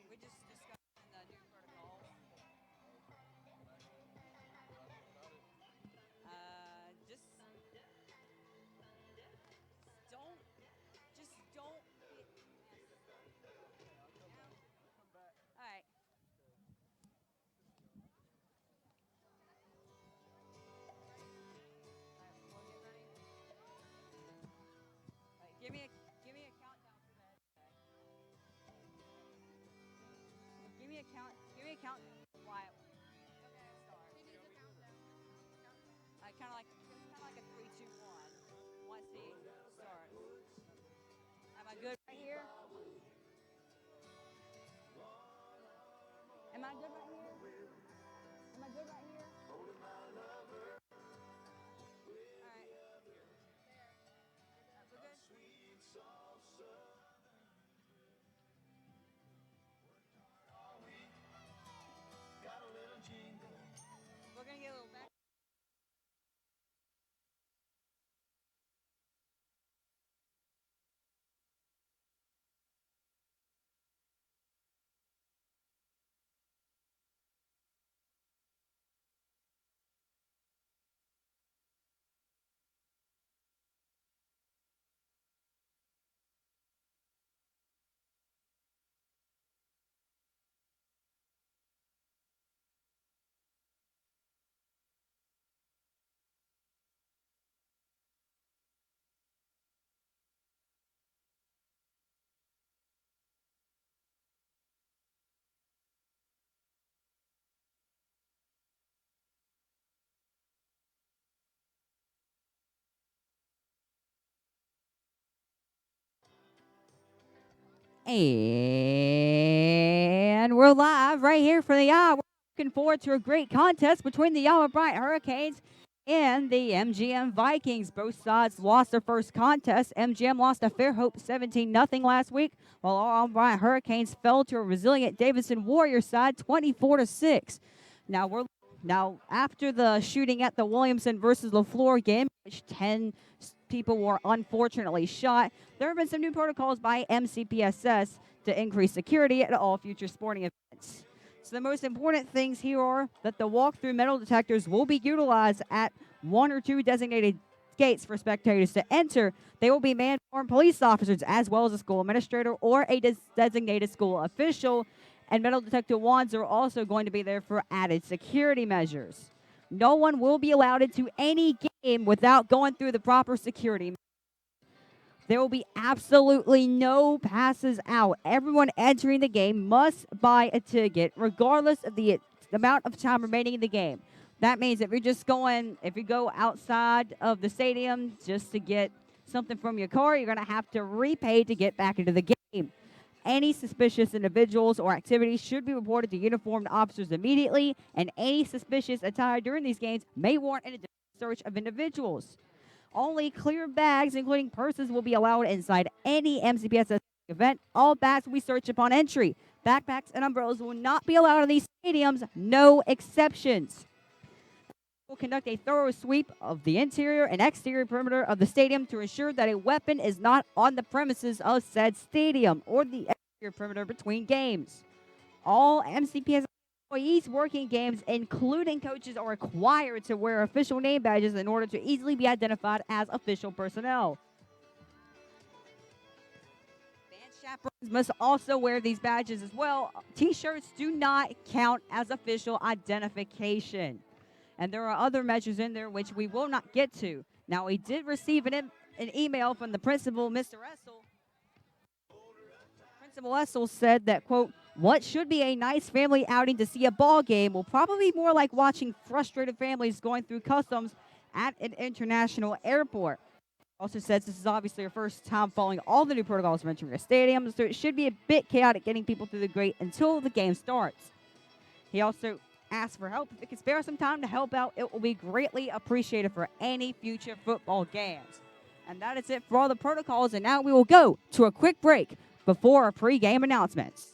We just discussed the new protocol. Don't, just don't. All right. We'll get ready. All right, give me a countdown for that. Give me a countdown. Why? Okay, start. Kind of like a 3, 2, 1. Once he starts. Am I good right here? Am I good right here? Am I good right here? All right. We're good. We're gonna get a little back. And we're live right here for the We're looking forward to a great contest between the Alma Bryant Hurricanes and the M.G.M. Vikings. Both sides lost their first contest. M.G.M. lost to Fairhope 17-0 last week, while Alma Bryant Hurricanes fell to a resilient Davidson Warriors side 24-6. Now after the shooting at the Williamson versus LaFleur game, which 10 people were unfortunately shot, there have been some new protocols by MCPSS to increase security at all future sporting events. So the most important things here are that the walk-through metal detectors will be utilized at 1 or 2 designated gates for spectators to enter. They will be manned by police officers as well as a school administrator or a designated school official. And metal detector wands are also going to be there for added security measures. No one will be allowed into any game without going through the proper security. There will be absolutely no passes out. Everyone entering the game must buy a ticket, regardless of the amount of time remaining in the game. That means if you go outside of the stadium just to get something from your car, you're going to have to repay to get back into the game. Any suspicious individuals or activities should be reported to uniformed officers immediately, and any suspicious attire during these games may warrant an search of individuals. Only clear bags, including purses, will be allowed inside any MCPSS event. All bags will be searched upon entry. Backpacks and umbrellas will not be allowed in these stadiums, no exceptions. We'll conduct a thorough sweep of the interior and exterior perimeter of the stadium to ensure that a weapon is not on the premises of said stadium or the exterior perimeter between games. All MCPS employees working games, including coaches, are required to wear official name badges in order to easily be identified as official personnel. Band chaperones must also wear these badges as well. T-shirts do not count as official identification. And there are other measures in there which we will not get to. Now, we did receive an email from the principal, Mr. Essel. Principal Essel said that, quote, what should be a nice family outing to see a ball game will probably be more like watching frustrated families going through customs at an international airport. Also says this is obviously our first time following all the new protocols for entering a stadium, so it should be a bit chaotic getting people through the gate until the game starts. He also asked for help. If it can spare some time to help out, it will be greatly appreciated for any future football games. And that is it for all the protocols, and now we will go to a quick break before our pregame announcements.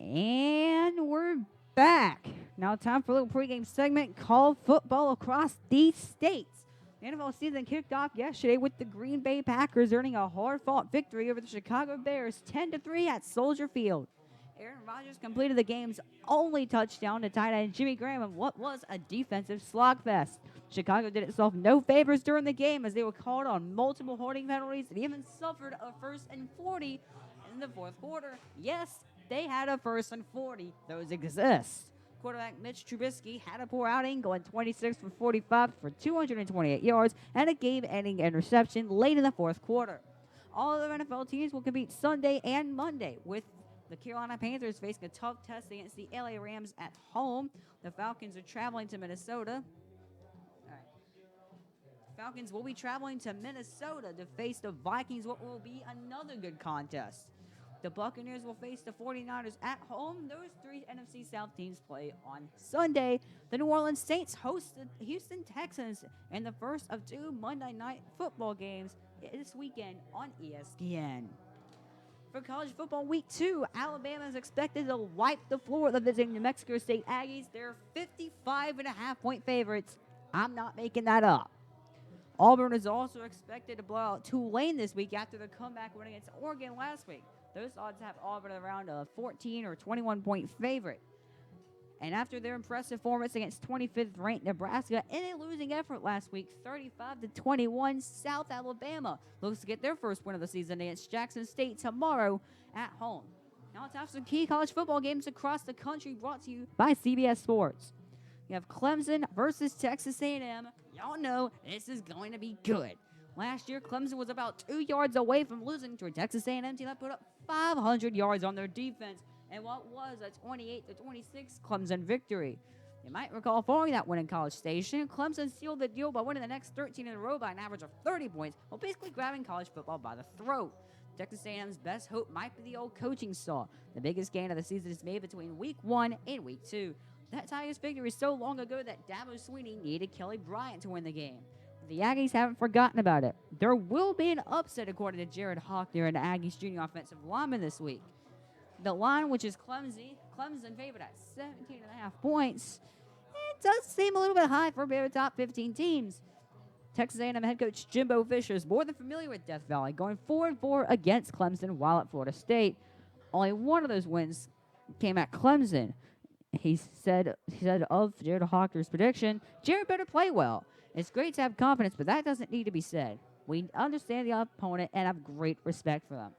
And we're back. Now time for a little pregame segment called Football Across the States. The NFL season kicked off yesterday with the Green Bay Packers earning a hard-fought victory over the Chicago Bears 10-3 at Soldier Field. Aaron Rodgers completed the game's only touchdown to tight end Jimmy Graham in what was a defensive slogfest. Chicago did itself no favors during the game as they were called on multiple holding penalties and even suffered a 1st and 40 in the fourth quarter. Yes, they had a 1st and 40. Those exist. Quarterback Mitch Trubisky had a poor outing, going 26 for 45 for 228 yards and a game-ending interception late in the fourth quarter. All other NFL teams will compete Sunday and Monday, with the Carolina Panthers facing a tough test against the LA Rams at home. The Falcons are traveling to Minnesota. Falcons will be traveling to Minnesota to face the Vikings, what will be another good contest. The Buccaneers will face the 49ers at home. Those three NFC South teams play on Sunday. The New Orleans Saints host the Houston Texans in the first of two Monday Night Football games this weekend on ESPN. For college football week 2, Alabama is expected to wipe the floor of the visiting New Mexico State Aggies. They're 55.5-point favorites. I'm not making that up. Auburn is also expected to blow out Tulane this week after the comeback win against Oregon last week. Those odds have Auburn around a 14 or 21-point favorite. And after their impressive performance against 25th-ranked Nebraska in a losing effort last week, 35-21, South Alabama looks to get their first win of the season against Jackson State tomorrow at home. Now let's have some key college football games across the country brought to you by CBS Sports. You have Clemson versus Texas A&M. Y'all know this is going to be good. Last year, Clemson was about 2 yards away from losing to a Texas A&M team that put up 500 yards on their defense and what was a 28-26 Clemson victory. You might recall following that win in College Station, Clemson sealed the deal by winning the next 13 in a row by an average of 30 points, while basically grabbing college football by the throat. Texas A&M's best hope might be the old coaching saw. The biggest gain of the season is made between Week 1 and Week 2. That Tigers victory was so long ago that Dabo Swinney needed Kelly Bryant to win the game. The Aggies haven't forgotten about it. There will be an upset, according to Jared Hockner, and the Aggies junior offensive lineman this week. The line, which is Clemson favored at 17.5 points, it does seem a little bit high for their top 15 teams. Texas A&M head coach Jimbo Fisher is more than familiar with Death Valley, going 4-4 against Clemson while at Florida State. Only one of those wins came at Clemson. He said of Jared Hockner's prediction, Jared better play well. It's great to have confidence, but that doesn't need to be said. We understand the opponent and have great respect for them.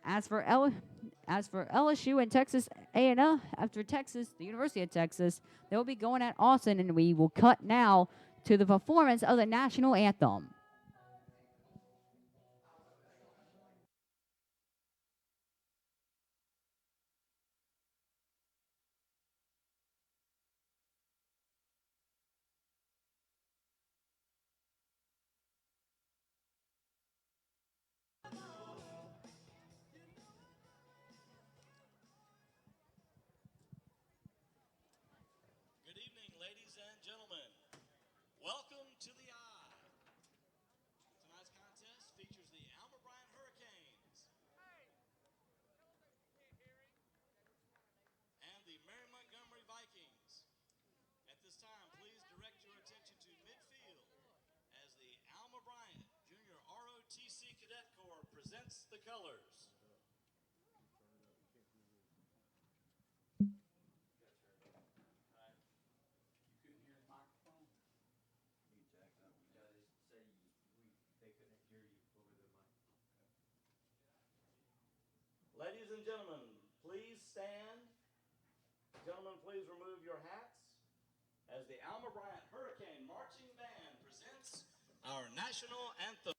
As for LSU and Texas A&M, after Texas, the University of Texas, they'll be going at Austin, and we will cut now to the performance of the national anthem. Good evening, ladies and gentlemen. Welcome to the Eye. Tonight's contest features the Alma Bryant Hurricanes and the Mary Montgomery Vikings. At this time, please direct your attention to midfield as the Alma Bryant Junior ROTC Cadet Corps presents the colors. Ladies and gentlemen, please stand. Gentlemen, please remove your hats as the Alma Bryant Hurricane Marching Band presents our national anthem.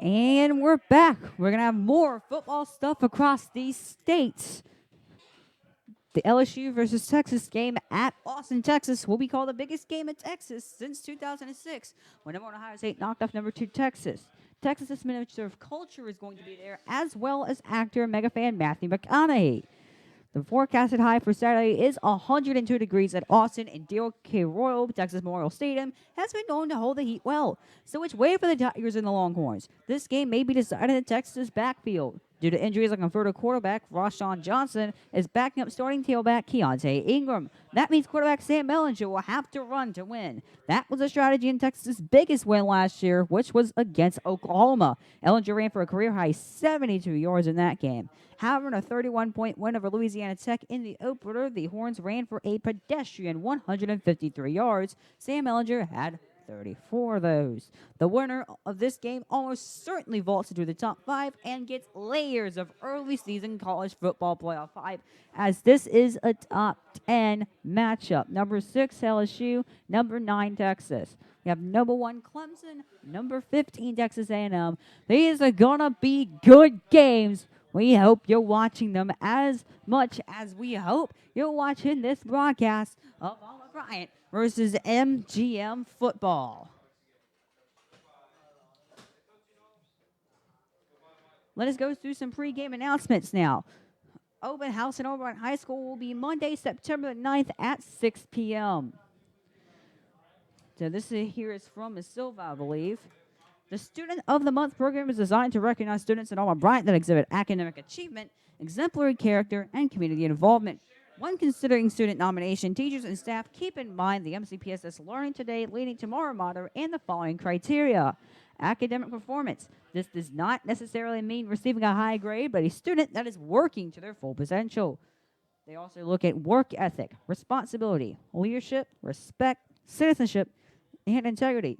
And we're back. We're going to have more football stuff across these states. The LSU versus Texas game at Austin, Texas will be called the biggest game in Texas since 2006, when number 1 Ohio State knocked off number 2 Texas. Texas's Minister of Culture is going to be there, as well as actor and mega fan Matthew McConaughey. The forecasted high for Saturday is 102 degrees at Austin, and Dale K. Royal Texas Memorial Stadium has been known to hold the heat well. So it's way for the Tigers and the Longhorns. This game may be decided in Texas' backfield. Due to injuries like converted quarterback Rashawn Johnson is backing up starting tailback Keontae Ingram. That means quarterback Sam Mellinger will have to run to win. That was a strategy in Texas' biggest win last year, which was against Oklahoma. Ellinger ran for a career-high 72 yards in that game. However, in a 31-point win over Louisiana Tech in the opener, the Horns ran for a pedestrian 153 yards. Sam Ellinger had 34 of those. The winner of this game almost certainly vaults into the top 5 and gets layers of early season college football playoff hype, as this is a top 10 matchup. Number 6 LSU, number 9 Texas. We have number 1 Clemson, number 15 Texas A&M. These are gonna be good games. We hope you're watching them as much as we hope you're watching this broadcast of Alma Bryant versus MGM football. Let us go through some pregame announcements now. Open house in Alma Bryant High School will be Monday, September 9th at 6 p.m. So this here is from Ms. Silva, I believe. The Student of the Month program is designed to recognize students in Alma Bryant that exhibit academic achievement, exemplary character, and community involvement. When considering student nomination, teachers and staff keep in mind the MCPSS Learning Today, Leading Tomorrow motto and the following criteria. Academic performance. This does not necessarily mean receiving a high grade, but a student that is working to their full potential. They also look at work ethic, responsibility, leadership, respect, citizenship, and integrity.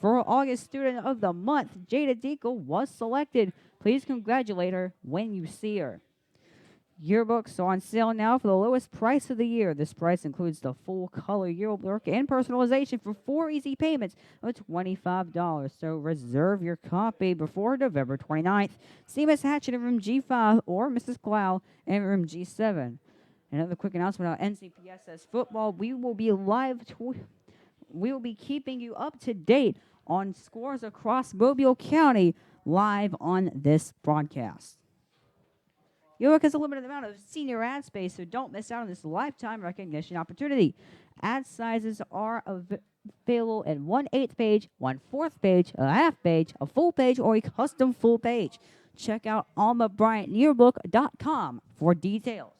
For August Student of the Month, Jada Deacle was selected. Please congratulate her when you see her. Yearbooks are on sale now for the lowest price of the year. This price includes the full color yearbook and personalization for 4 easy payments of $25. So reserve your copy before November 29th. See Ms. Hatchett in room G5 or Mrs. Clow in room G7. Another quick announcement about NCPSS football. We will be keeping you up to date on scores across Mobile County live on this broadcast. York has a limited amount of senior ad space, so don't miss out on this lifetime recognition opportunity. Ad sizes are available at 1/8 page, 1/4 page, a half page, a full page, or a custom full page. Check out almabryantyearbook.com for details.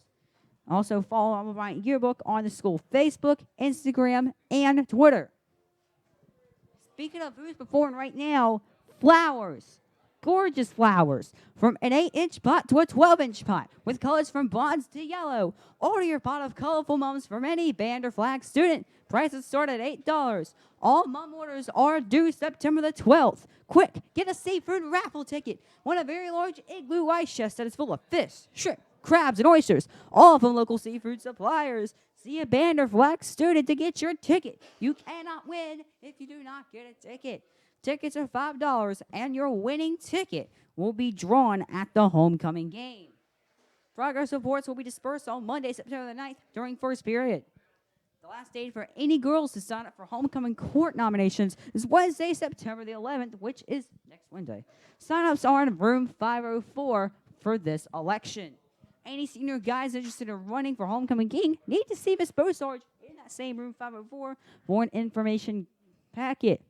Also follow Alma Bryant Yearbook on the school Facebook, Instagram, and Twitter. Speaking of who's performing right now, flowers. Gorgeous flowers. From an 8-inch pot to a 12-inch pot, with colors from bronze to yellow. Order your pot of colorful mums from any band or flag student. Prices start at $8. All mum orders are due September the 12th. Quick, get a seafood raffle ticket. Win a very large igloo ice chest that is full of fish, shrimp, crabs, and oysters, all from local seafood suppliers. See a band or flag student to get your ticket. You cannot win if you do not get a ticket. Tickets are $5, and your winning ticket will be drawn at the homecoming game. Progress reports will be dispersed on Monday, September the 9th during first period. The last date for any girls to sign up for homecoming court nominations is Wednesday, September the 11th, which is next Wednesday. Sign-ups are in room 504 for this election. Any senior guys interested in running for homecoming king need to see Miss Bosarge in that same room 504 for an information packet.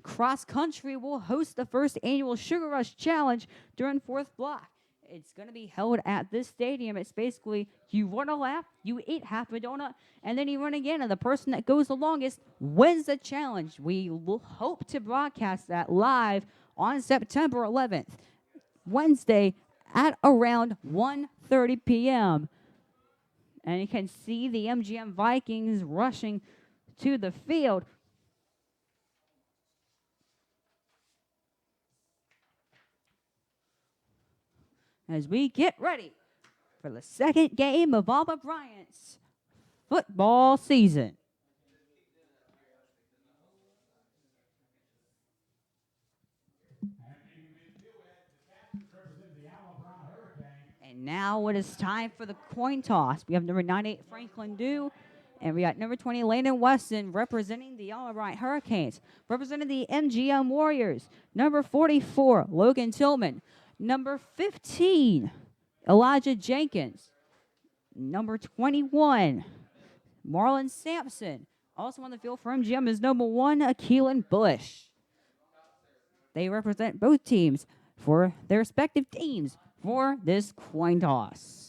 Cross Country will host the first annual Sugar Rush Challenge during 4th block. It's going to be held at this stadium. It's basically you run a lap, you eat half a donut, and then you run again, and the person that goes the longest wins the challenge. We will hope to broadcast that live on September 11th, Wednesday, at around 1:30 p.m. And you can see the MGM Vikings rushing to the field. As we get ready for the second game of Alma Bryant's football season. And now it is time for the coin toss. We have number 98, Franklin Dew, and we got number 20, Landon Weston, representing the Alma Bryant Hurricanes. Representing the MGM Warriors, number 44, Logan Tillman. Number 15, Elijah Jenkins. Number 21, Marlon Sampson. Also on the field for MGM is number 1, Keelan Bush. They represent both teams for their respective teams for this coin toss.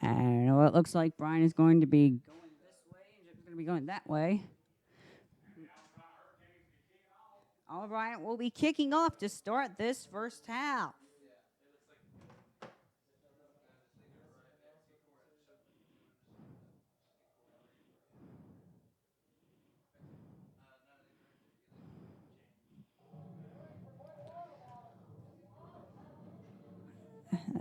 And it looks like Brian is going to be going this way, and Jim's going to be going that way. All right, we'll be kicking off to start this first half.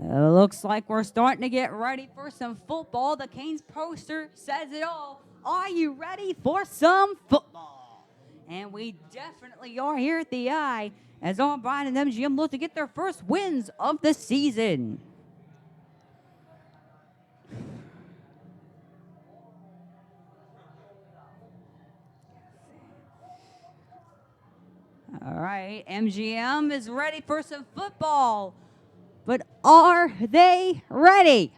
Looks like we're starting to get ready for some football. The Canes poster says it all. Are you ready for some football? And we definitely are here at the Eye as Alma Bryant and MGM look to get their first wins of the season. All right, MGM is ready for some football, but are they ready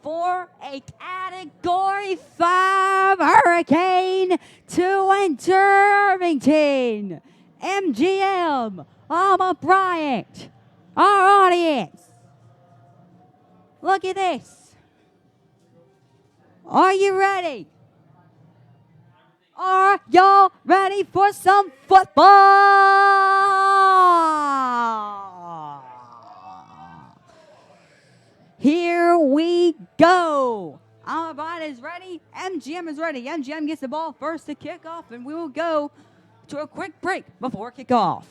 for a Category 5 hurricane to enter Irvington? MGM, Alma Bryant, our audience. Look at this. Are you ready? Are y'all ready for some football? Here we go. Alma Bryant is ready. MGM is ready. MGM gets the ball first to kick off, and we will go to a quick break before kickoff.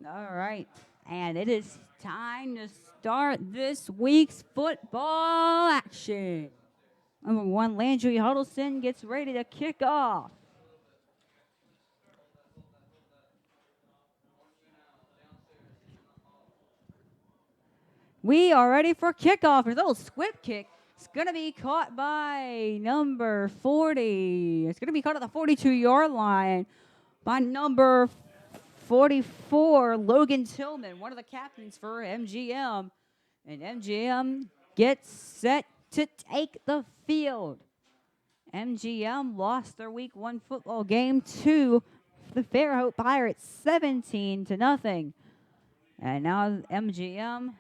All right. And it is time to start this week's football action. Number 1, Landry Huddleston gets ready to kick off. We are ready for kickoff. A little squib kick. It's going to be caught by number 40. It's going to be caught at the 42-yard line by number 44, Logan Tillman, one of the captains for MGM. And MGM gets set to take the field. MGM lost their week 1 football game to the Fairhope Pirates 17-0. And now MGM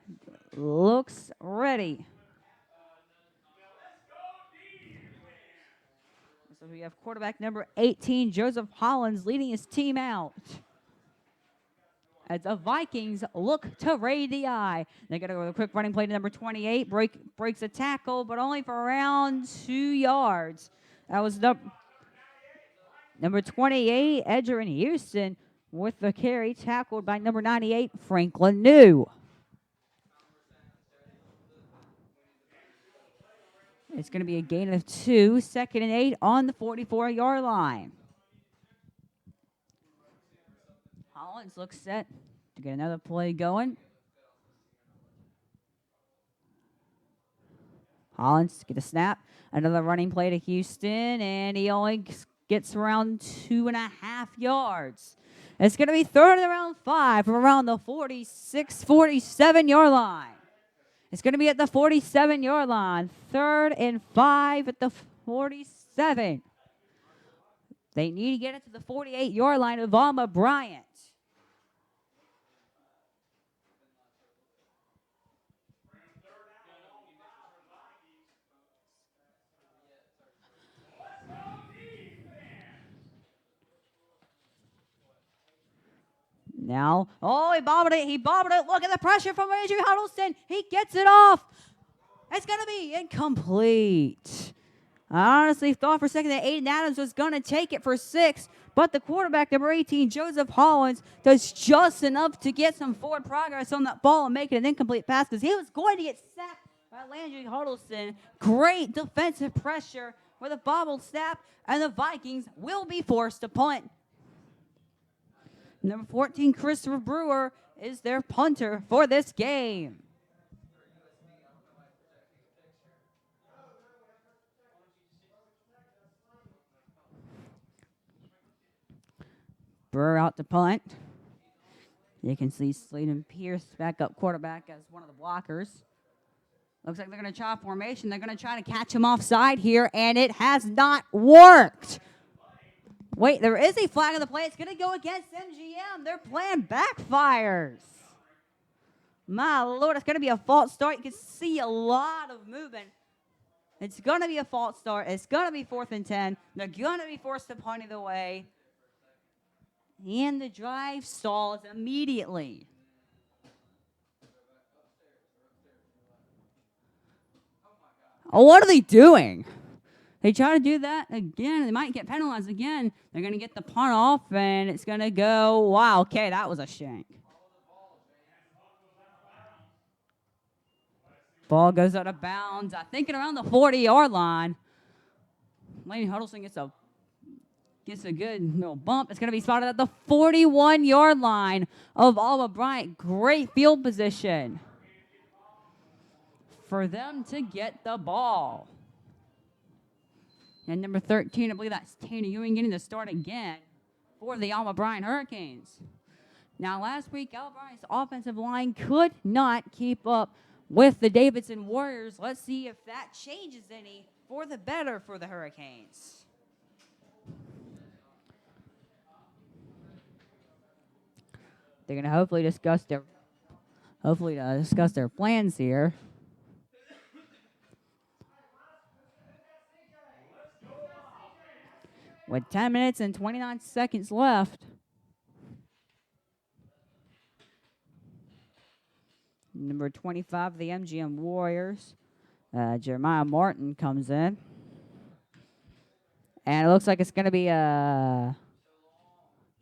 looks ready. So we have quarterback number 18, Joseph Hollins, leading his team out. As the Vikings look to raid the eye. They got to go with a quick running play to number 28. Breaks a tackle, but only for around 2 yards. That was number 28, Edgerrin Houston, with the carry, tackled by number 98, Franklin New. It's going to be a gain of 2, 2nd and 8 on the 44-yard line. Hollins looks set to get another play going. Hollins get a snap. Another running play to Houston, and he only gets around 2.5 yards. It's going to be 3rd and around 5 from around the 46, 47-yard line. It's going to be at the 47-yard line. 3rd and 5 at the 47. They need to get it to the 48-yard line of Alma Bryant. Now, oh, he bobbled it. He bobbled it. Look at the pressure from Andrew Huddleston. He gets it off. It's going to be incomplete. I honestly thought for a second that Aiden Adams was going to take it for 6, but the quarterback, number 18, Joseph Hollins, does just enough to get some forward progress on that ball and make it an incomplete pass because he was going to get sacked by Landry Huddleston. Great defensive pressure with a bobbled snap, and the Vikings will be forced to punt. Number 14, Christopher Brewer, is their punter for this game. Brewer out to punt. You can see Sladen Pierce, backup quarterback, as one of the blockers. Looks like they're going to try formation. They're going to try to catch him offside here, and it has not worked. Wait, there is a flag on the play. It's going to go against MGM. Their plan backfires. My Lord, it's going to be a false start. You can see a lot of movement. It's going to be a false start. It's going to be 4th and 10. They're going to be forced to punt either way. And the drive stalls immediately. Oh, what are they doing? They try to do that again. They might get penalized again. They're going to get the punt off, and it's going to go, wow, okay, that was a shank. Ball goes out of bounds, I think around the 40-yard line. Lane Huddleston gets a good little bump. It's going to be spotted at the 41-yard line of Alma Bryant. Great field position for them to get the ball. And number 13, I believe that's Tanner Ewing getting the start again for the Alma Bryant Hurricanes. Now, last week, Alma Bryant's offensive line could not keep up with the Davidson Warriors. Let's see if that changes any for the better for the Hurricanes. They're going to hopefully discuss their plans here. With 10 minutes and 29 seconds left. Number 25 of the MGM Warriors, Jeremiah Martin, comes in. And it looks like it's going to be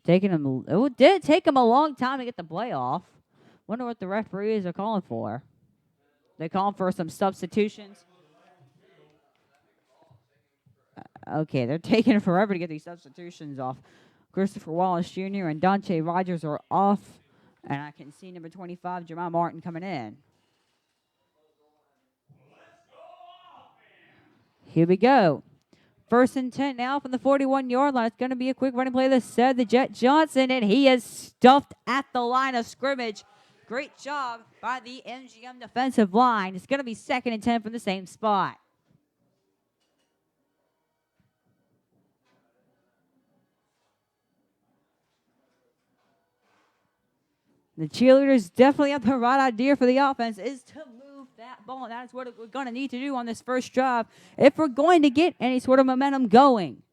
taking him. It did take him a long time to get the play off. Wonder what the referees are calling for. They calling for some substitutions. Okay, they're taking forever to get these substitutions off. Christopher Wallace Jr. and Dante Rogers are off. And I can see number 25, Jeremiah Martin, coming in. Here we go. 1st and 10 now from the 41-yard line. It's going to be a quick running play that said the Jet Johnson, and he is stuffed at the line of scrimmage. Great job by the MGM defensive line. It's going to be 2nd and 10 from the same spot. The cheerleaders definitely have the right idea for the offense is to move that ball. That is what we're going to need to do on this first drive if we're going to get any sort of momentum going.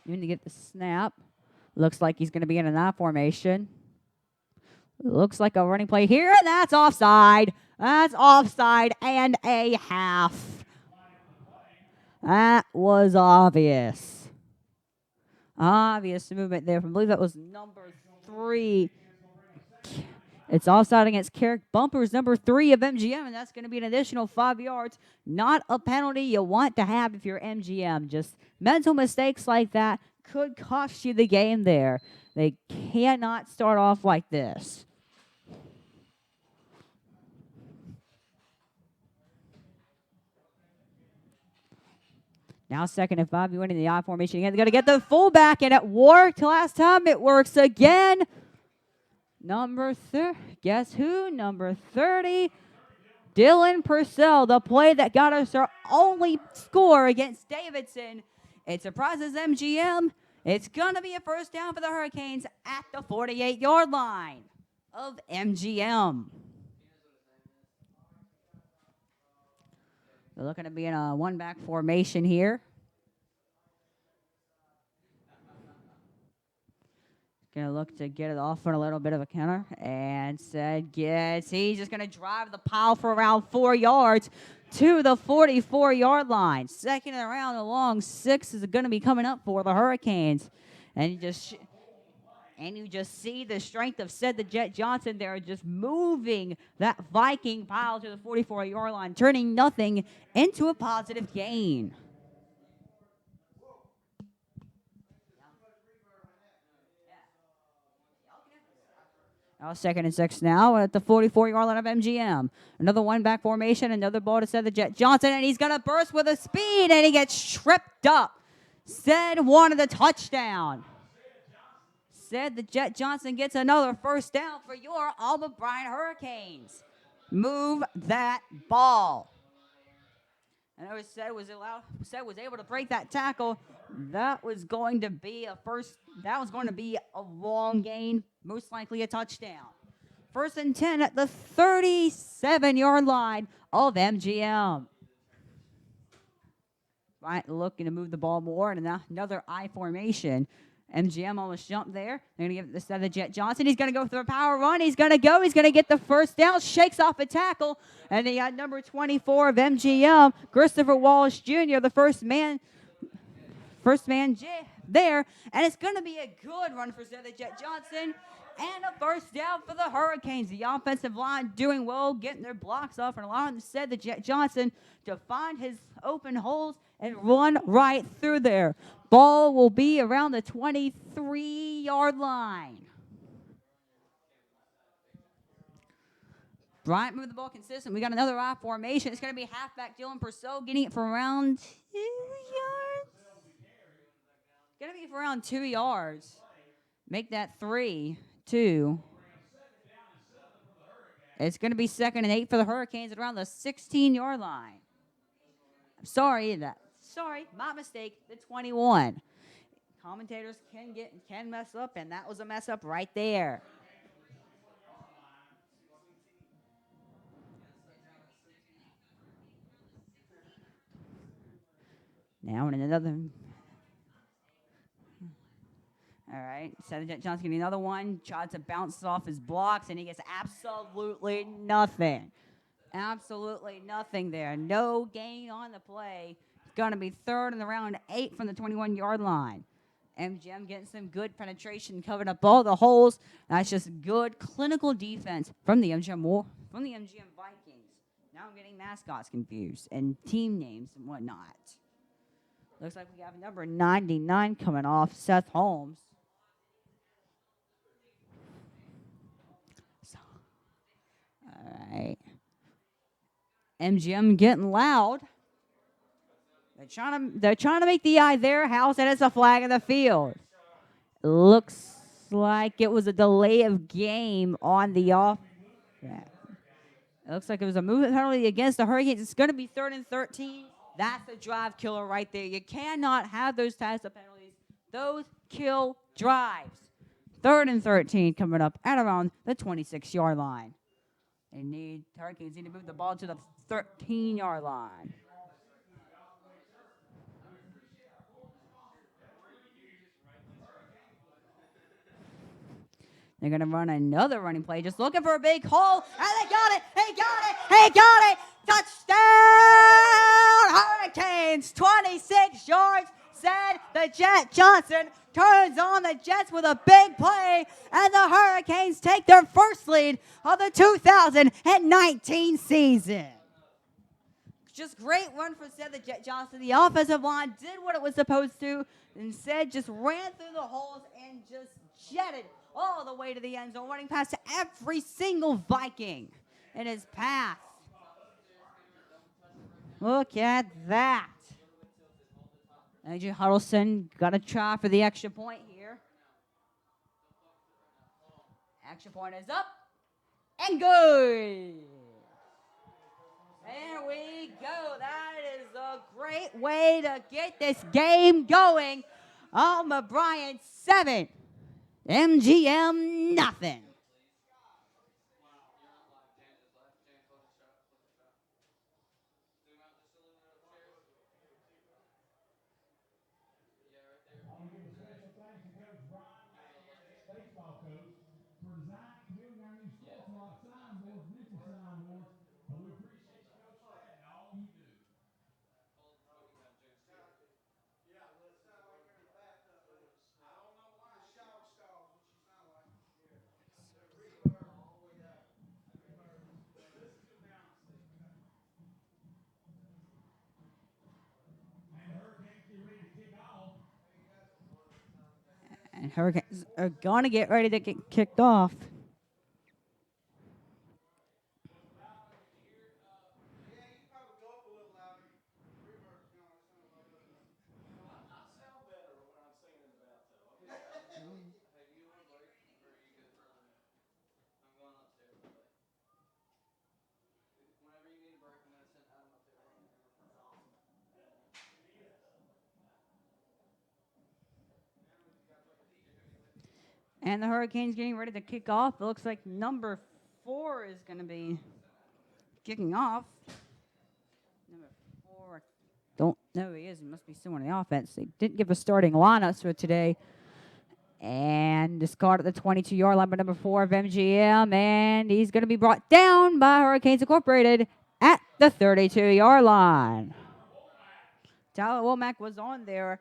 Even to get the snap. Looks like he's going to be in an I formation. Looks like a running play here, and that's offside. That's offside and a half. That was obvious. Obvious movement there. I believe that was number 3. It's offside against Carrick Bumpers, number 3 of MGM, and that's going to be an additional 5 yards. Not a penalty you want to have if you're MGM. Just mental mistakes like that could cost you the game there. They cannot start off like this. Now 2nd and 5, you went in the I formation again. They're going to get the fullback, and it worked last time. It works again. Guess who? Number 30, Dylan Purcell, the play that got us our only score against Davidson. It surprises MGM. It's going to be a first down for the Hurricanes at the 48-yard line of MGM. They're looking to be in a one-back formation here. Going to look to get it off on a little bit of a counter. And said, yes, he's just going to drive the pile for around 4 yards to the 44-yard line. Second and around, a long 6 is going to be coming up for the Hurricanes. And you just see the strength of Said the Jet Johnson there, just moving that Viking pile to the 44-yard line, turning nothing into a positive gain. Now 2nd and 6 now at the 44-yard line of MGM. Another one-back formation, another ball to Said the Jet Johnson, and he's going to burst with a speed, and he gets tripped up. Said wanted a touchdown. Said the Jet Johnson gets another first down for your Alma Bryant Hurricanes. Move that ball. I know Said was able to break that tackle. That was going to be a long gain, most likely a touchdown. 1st and 10 at the 37-yard line of MGM. Right, looking to move the ball more, and another I formation. MGM almost jumped there. They're going to give it to the Jet Johnson. He's going to go for a power run. He's going to get the first down, shakes off a tackle, and he got number 24 of MGM, Christopher Wallace Jr., the first man there, and it's going to be a good run for the Jet Johnson, and a first down for the Hurricanes. The offensive line doing well, getting their blocks off, and allowing the Jet Johnson to find his open holes and run right through there. Ball will be around the 23-yard line. Bryant moved the ball consistent. We got another I formation. It's going to be halfback Dylan Purcell getting it from around 2 yards. Going to be for around 2 yards. Make that 3, 2. It's going to be 2nd and 8 for the Hurricanes at around the 16-yard line. Sorry, my mistake. The 21. Commentators can mess up, and that was a mess up right there. Now in another. All right, Jet Johnson getting another one. Tries to bounce off his blocks, and he gets absolutely nothing. Absolutely nothing there. No gain on the play. It's going to be 3rd and around 8 from the 21-yard line. MGM getting some good penetration, covering up all the holes. That's just good clinical defense from the MGM Vikings. Now I'm getting mascots confused and team names and whatnot. Looks like we have number 99 coming off, Seth Holmes. All right. MGM getting loud. They're trying to make the eye their house, and it's a flag in the field. Looks like it was a delay of game on the off. Yeah. It looks like it was a movement penalty against the Hurricanes. It's going to be 3rd and 13. That's a drive killer right there. You cannot have those types of penalties. Those kill drives. 3rd and 13 coming up at around the 26-yard line. Hurricanes need to move the ball to the 13-yard line. They're going to run another running play, just looking for a big hole. And they got it. He got it. He got it. Touchdown, Hurricanes. 26 yards. Said the Jet Johnson turns on the Jets with a big play. And the Hurricanes take their first lead of the 2019 season. Just great run for Seth the Jet Johnson. The offensive line did what it was supposed to. Instead, just ran through the holes and just jetted all the way to the end zone, running past every single Viking in his path. Look at that. A.J. Huddleston got a try for the extra point here. Extra point is up and good. There we go. That is a great way to get this game going. Alma Bryant 7, MGM nothing. And Hurricanes are going to get ready to get kicked off. And the Hurricanes getting ready to kick off. It looks like number 4 is going to be kicking off. Number 4, don't know who he is. He must be someone on the offense. They didn't give a starting lineup for today. And discard at the 22-yard line by number 4 of MGM. And he's going to be brought down by Hurricanes Incorporated at the 32-yard line. Tyler Womack was on there.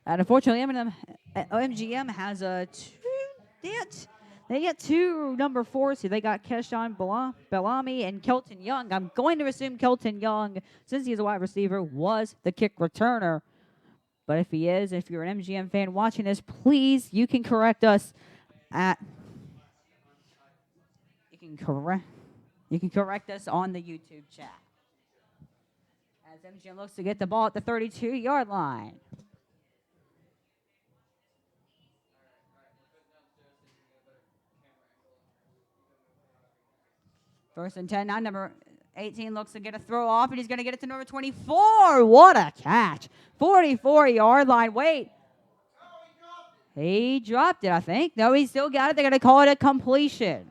And unfortunately, MGM has a they get 2 number 4s here. They got Keshawn Bellamy and Kelton Young. I'm going to assume Kelton Young, since he's a wide receiver, was the kick returner. But if he is, if you're an MGM fan watching this, please, you can correct us at you can correct us on the YouTube chat. As MGM looks to get the ball at the 32-yard line. First and 10 now, number 18 looks to get a throw off, and he's going to get it to number 24. What a catch. 44-yard line. Wait. He dropped it, I think. No, he still got it. They're going to call it a completion.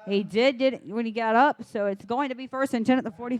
He did it when he got up, so it's going to be first and 10 at the 40.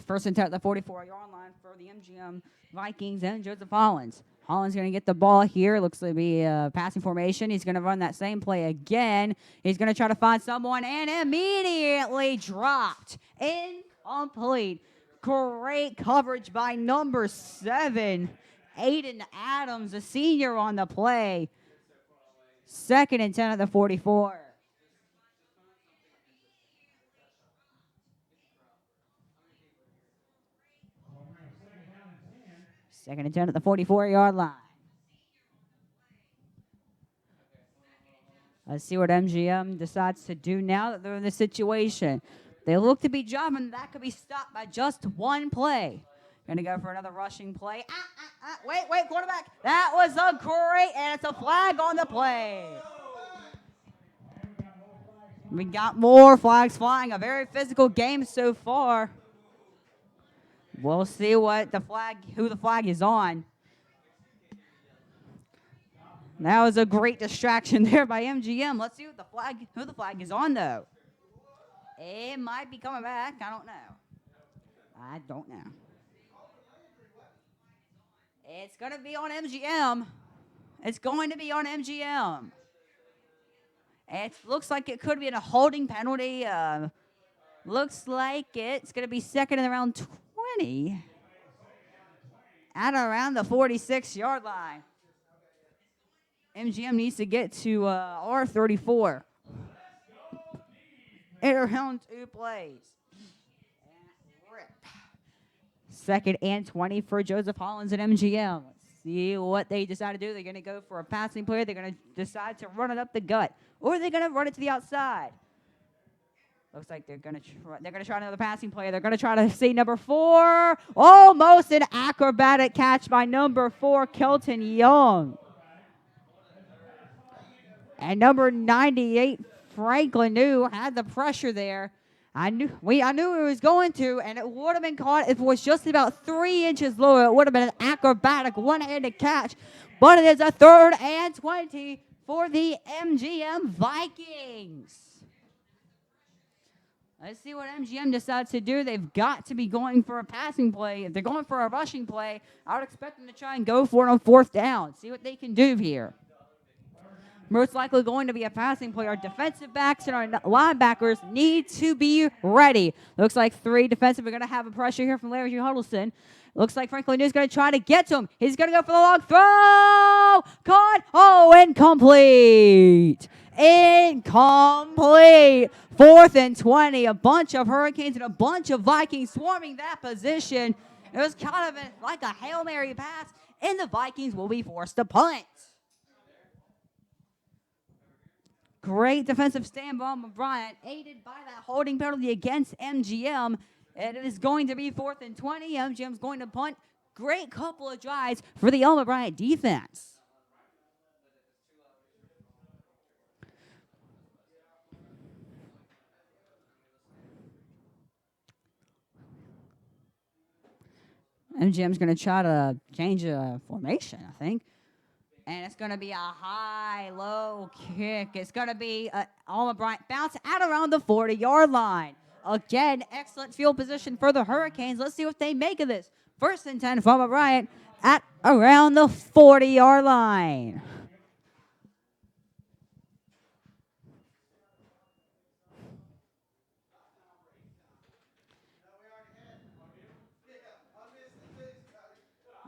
First and 10 at the 44-yard line for the MGM Vikings and Joseph Hollins. Hollins going to get the ball here. Looks to be a passing formation. He's going to run that same play again. He's going to try to find someone and immediately dropped. Incomplete. Great coverage by number 7, Aiden Adams, a senior on the play. Second and 10 at the 44. Second and 10 at the 44-yard line. Let's see what MGM decides to do now that they're in this situation. They look to be jumping. That could be stopped by just one play. Going to go for another rushing play. Wait, quarterback. That was a great, and it's a flag on the play. We got more flags flying. A very physical game so far. We'll see who the flag is on. That was a great distraction there by MGM. Let's see who the flag is on though. It might be coming back. I don't know. I don't know. It's going to be on MGM. It's going to be on MGM. It looks like it could be in a holding penalty. Looks like it's going to be second and around 20. At around the 46-yard line. MGM needs to get to R34. In around 2 plays. Second and 20 for Joseph Hollins and MGM. Let's see what they decide to do. They're going to go for a passing play. They're going to decide to run it up the gut. Or they're going to run it to the outside. Looks like they're going to try another passing play. They're going to try to see number 4. Almost an acrobatic catch by number 4, Kelton Young. And number 98, Franklin New, had the pressure there. I knew it was going to, and it would have been caught if it was just about 3 inches lower. It would have been an acrobatic one-handed catch. But it is a 3rd and 20 for the MGM Vikings. Let's see what MGM decides to do. They've got to be going for a passing play. If they're going for a rushing play, I would expect them to try and go for it on 4th down. See what they can do here. Most likely going to be a passing play. Our defensive backs and our linebackers need to be ready. Looks like 3 defensive are going to have a pressure here from Larry Huddleston. Looks like Franklin New is going to try to get to him. He's going to go for the long throw. Caught. Oh, incomplete. Incomplete. 4th and 20. A bunch of Hurricanes and a bunch of Vikings swarming that position. It was kind of like a Hail Mary pass, and the Vikings will be forced to punt. Great defensive stand by Alma Bryant, aided by that holding penalty against MGM. And it is going to be 4th and 20. MGM's going to punt. Great couple of drives for the Alma Bryant defense. MGM's going to try to change a formation, I think. And it's going to be a high-low kick. It's going to be Alma Bryant bounce out around the 40-yard line. Again, excellent field position for the Hurricanes. Let's see what they make of this. 1st and 10 for Alma Bryant at around the 40-yard line.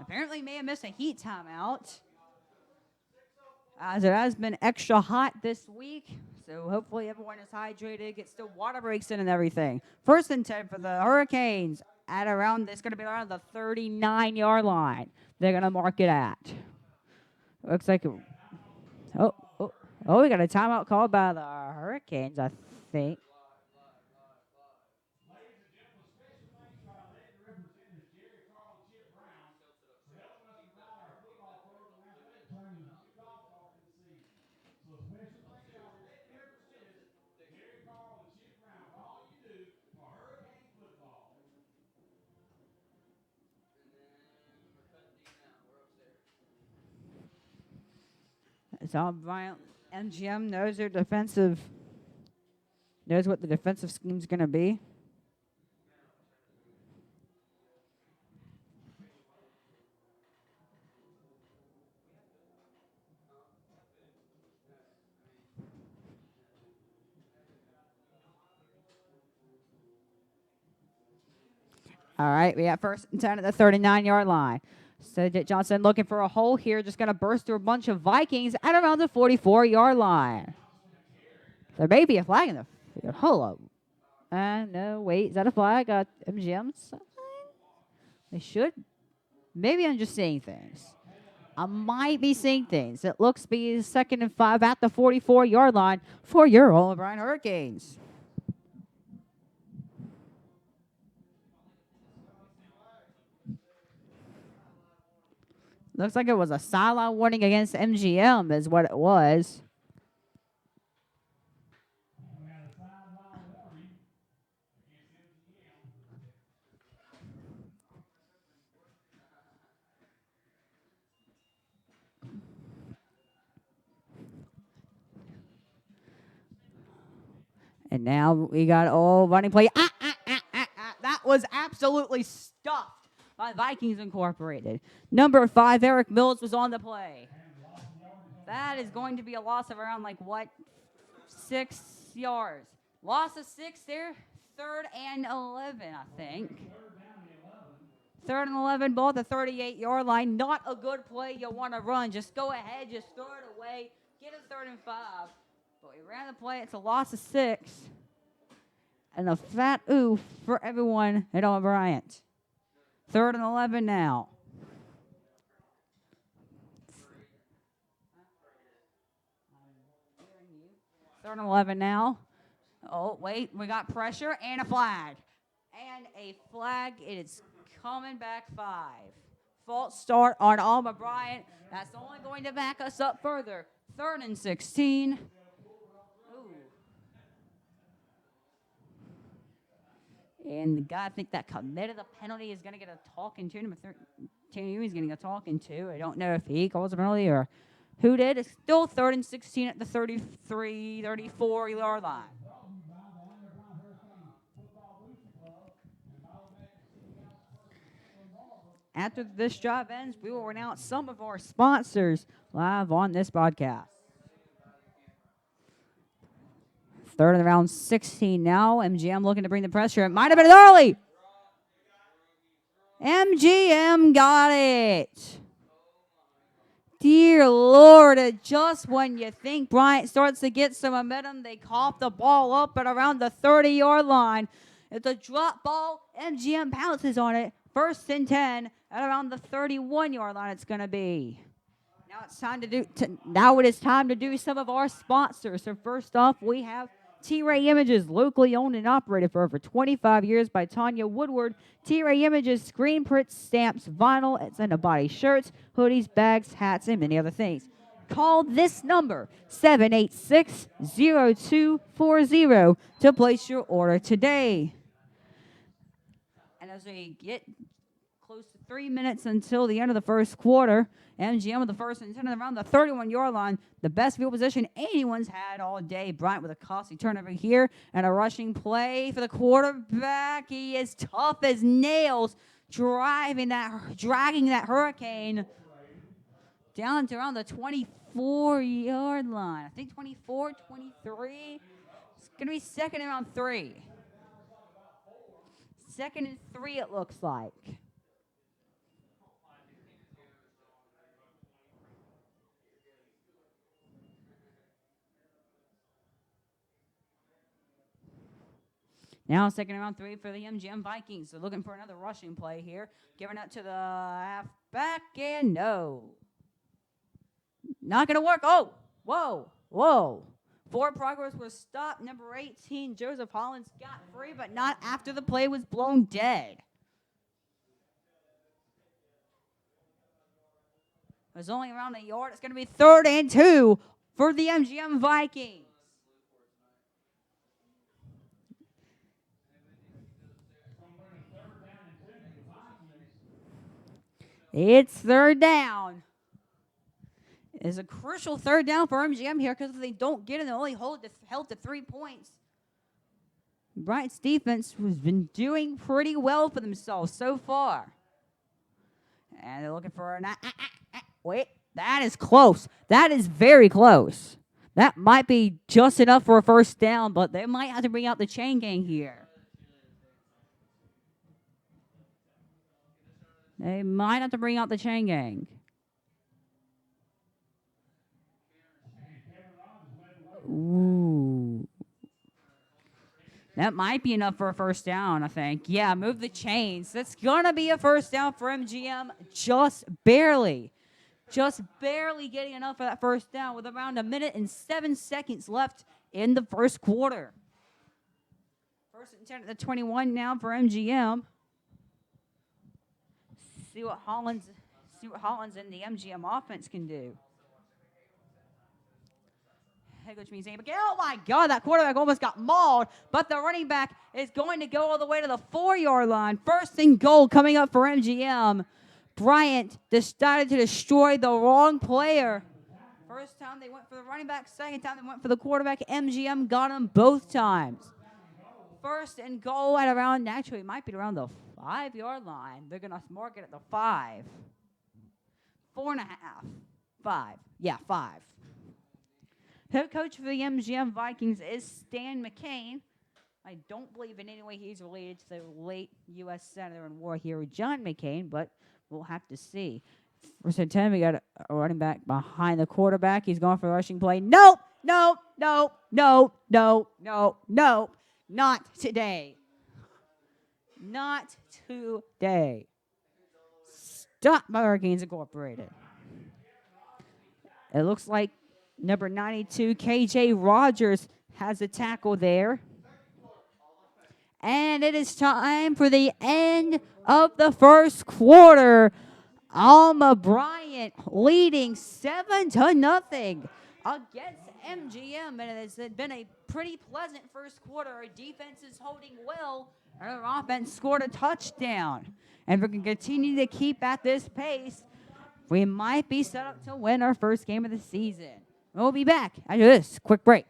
Apparently may have missed a heat timeout, as it has been extra hot this week. So hopefully everyone is hydrated, gets the water breaks in and everything. 1st and 10 for the Hurricanes at around, it's going to be around the 39-yard line. They're going to mark it at. Looks like, we got a timeout called by the Hurricanes, I think. It's all Bryant. MGM knows knows what the defensive scheme's going to be. All right, we have 1st and 10 at the 39-yard line. So Johnson looking for a hole here, just going to burst through a bunch of Vikings at around the 44-yard line. There may be a flag in the field. Hold up. No, wait, is that a flag? MGM something? They should. Maybe I'm just seeing things. I might be seeing things. It looks to be 2nd and 5 at the 44-yard line for your Alma Bryant Hurricanes. Looks like it was a sideline warning against MGM is what it was. And now we got running play. That was absolutely stuffed by Vikings Incorporated. Number 5, Eric Mills was on the play. That is going to be a loss of around 6 yards. Loss of 6 there. 3rd and 11, I think. 3rd and 11, ball at the 38-yard line. Not a good play you want to run. Just go ahead, just throw it away. Get a 3rd and 5. But we ran the play. It's a loss of 6. And a fat oof for everyone at Alma Bryant. 3rd and 11 now. 3rd and 11 now. Oh, wait. We got pressure and a flag. And a flag. It is coming back 5. False start on Alma Bryant. That's only going to back us up further. 3rd and 16. And the guy I think that committed the penalty is going to get a talking to. Number 13, he's getting a talking to. I don't know if he calls a penalty or who did. It's still 3rd and 16 at the 33, 34-yard line. After this drive ends, we will announce some of our sponsors live on this broadcast. 3rd and around 16 now. MGM looking to bring the pressure. It might have been early. MGM got it. Dear Lord, just when you think Bryant starts to get some momentum, they cough the ball up at around the 30-yard line. It's a drop ball. MGM pounces on it. 1st and 10 at around the 31-yard line it's going to be. Now it is time to do some of our sponsors. So first off, we have T-Ray Images, locally owned and operated for over 25 years by Tanya Woodward. T-Ray Images, screen prints, stamps, vinyl, and body shirts, hoodies, bags, hats, and many other things. Call this number, 786-0240, to place your order today. And as we get close to 3 minutes until the end of the first quarter, MGM with the 1st and 10 around the 31-yard line. The best field position anyone's had all day. Bryant with a costly turnover here and a rushing play for the quarterback. He is tough as nails, dragging that Hurricane down to around the 24-yard line. I think 24, 23. It's going to be 2nd and around 3. 2nd and 3 it looks like. Now 2nd and around 3 for the MGM Vikings. They're looking for another rushing play here. Giving it to the halfback, and no. Not going to work. Oh, whoa. Forward progress was stopped. Number 18, Joseph Hollins, got free, but not after the play was blown dead. It was only around a yard. It's going to be 3rd and 2 for the MGM Vikings. It's 3rd down. It's a crucial 3rd down for MGM here because if they don't get it, they only held to 3 points. Bryant's defense has been doing pretty well for themselves so far. And they're looking for an... Wait, that is close. That is very close. That might be just enough for a 1st down, but they might have to bring out the chain gang here. They might have to bring out the chain gang. Ooh. That might be enough for a 1st down, I think. Yeah, move the chains. That's going to be a 1st down for MGM, just barely. Just barely getting enough for that 1st down with around 1 minute and 7 seconds left in the first quarter. 1st and 10 at the 21 now for MGM. See what Hollins and the MGM offense can do. Head coach means oh my God, that quarterback almost got mauled, but the running back is going to go all the way to the 4-yard line. 1st and goal coming up for MGM. Bryant decided to destroy the wrong player. 1st First time they went for the running back. Second time they went for the quarterback. MGM got them both times. First and goal at around, actually, it might be around the 5-yard line. They're going to mark it at the 5. 4.5. 5. Yeah, 5. Head coach for the MGM Vikings is Stan McCain. I don't believe in any way he's related to the late U.S. Senator in War hero John McCain, but we'll have to see. First and 10, we got a running back behind the quarterback. He's going for a rushing play. Nope, nope, nope, nope, nope, nope, nope. Not today. Not today. Stop by Hurricanes Incorporated. It looks like number 92, KJ Rogers, has a tackle there. And it is time for the end of the first quarter. Alma Bryant leading 7-0 against MGM. And it has been a pretty pleasant first quarter. Our defense is holding well. Our offense scored a touchdown. And if we can continue to keep at this pace, we might be set up to win our first game of the season. We'll be back after this quick break.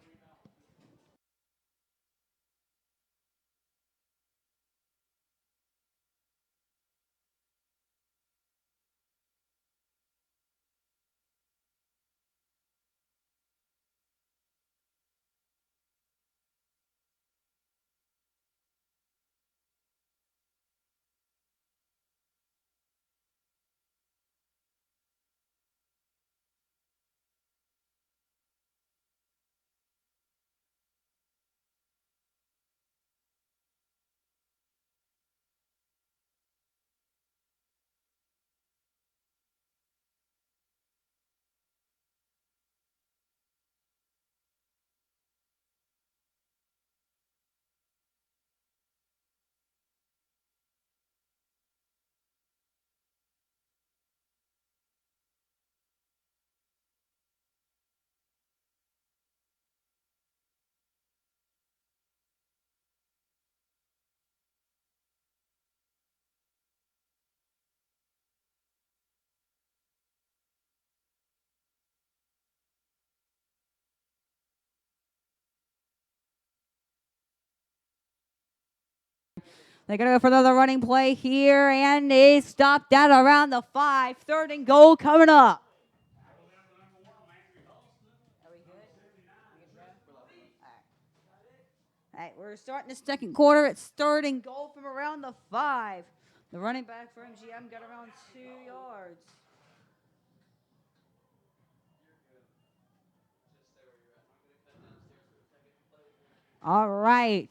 They're going to go for another running play here, and they stopped at around the 5. Third and goal coming up. All right, we're starting the second quarter. It's third and goal from around the 5. The running back for MGM got around 2 yards. All right.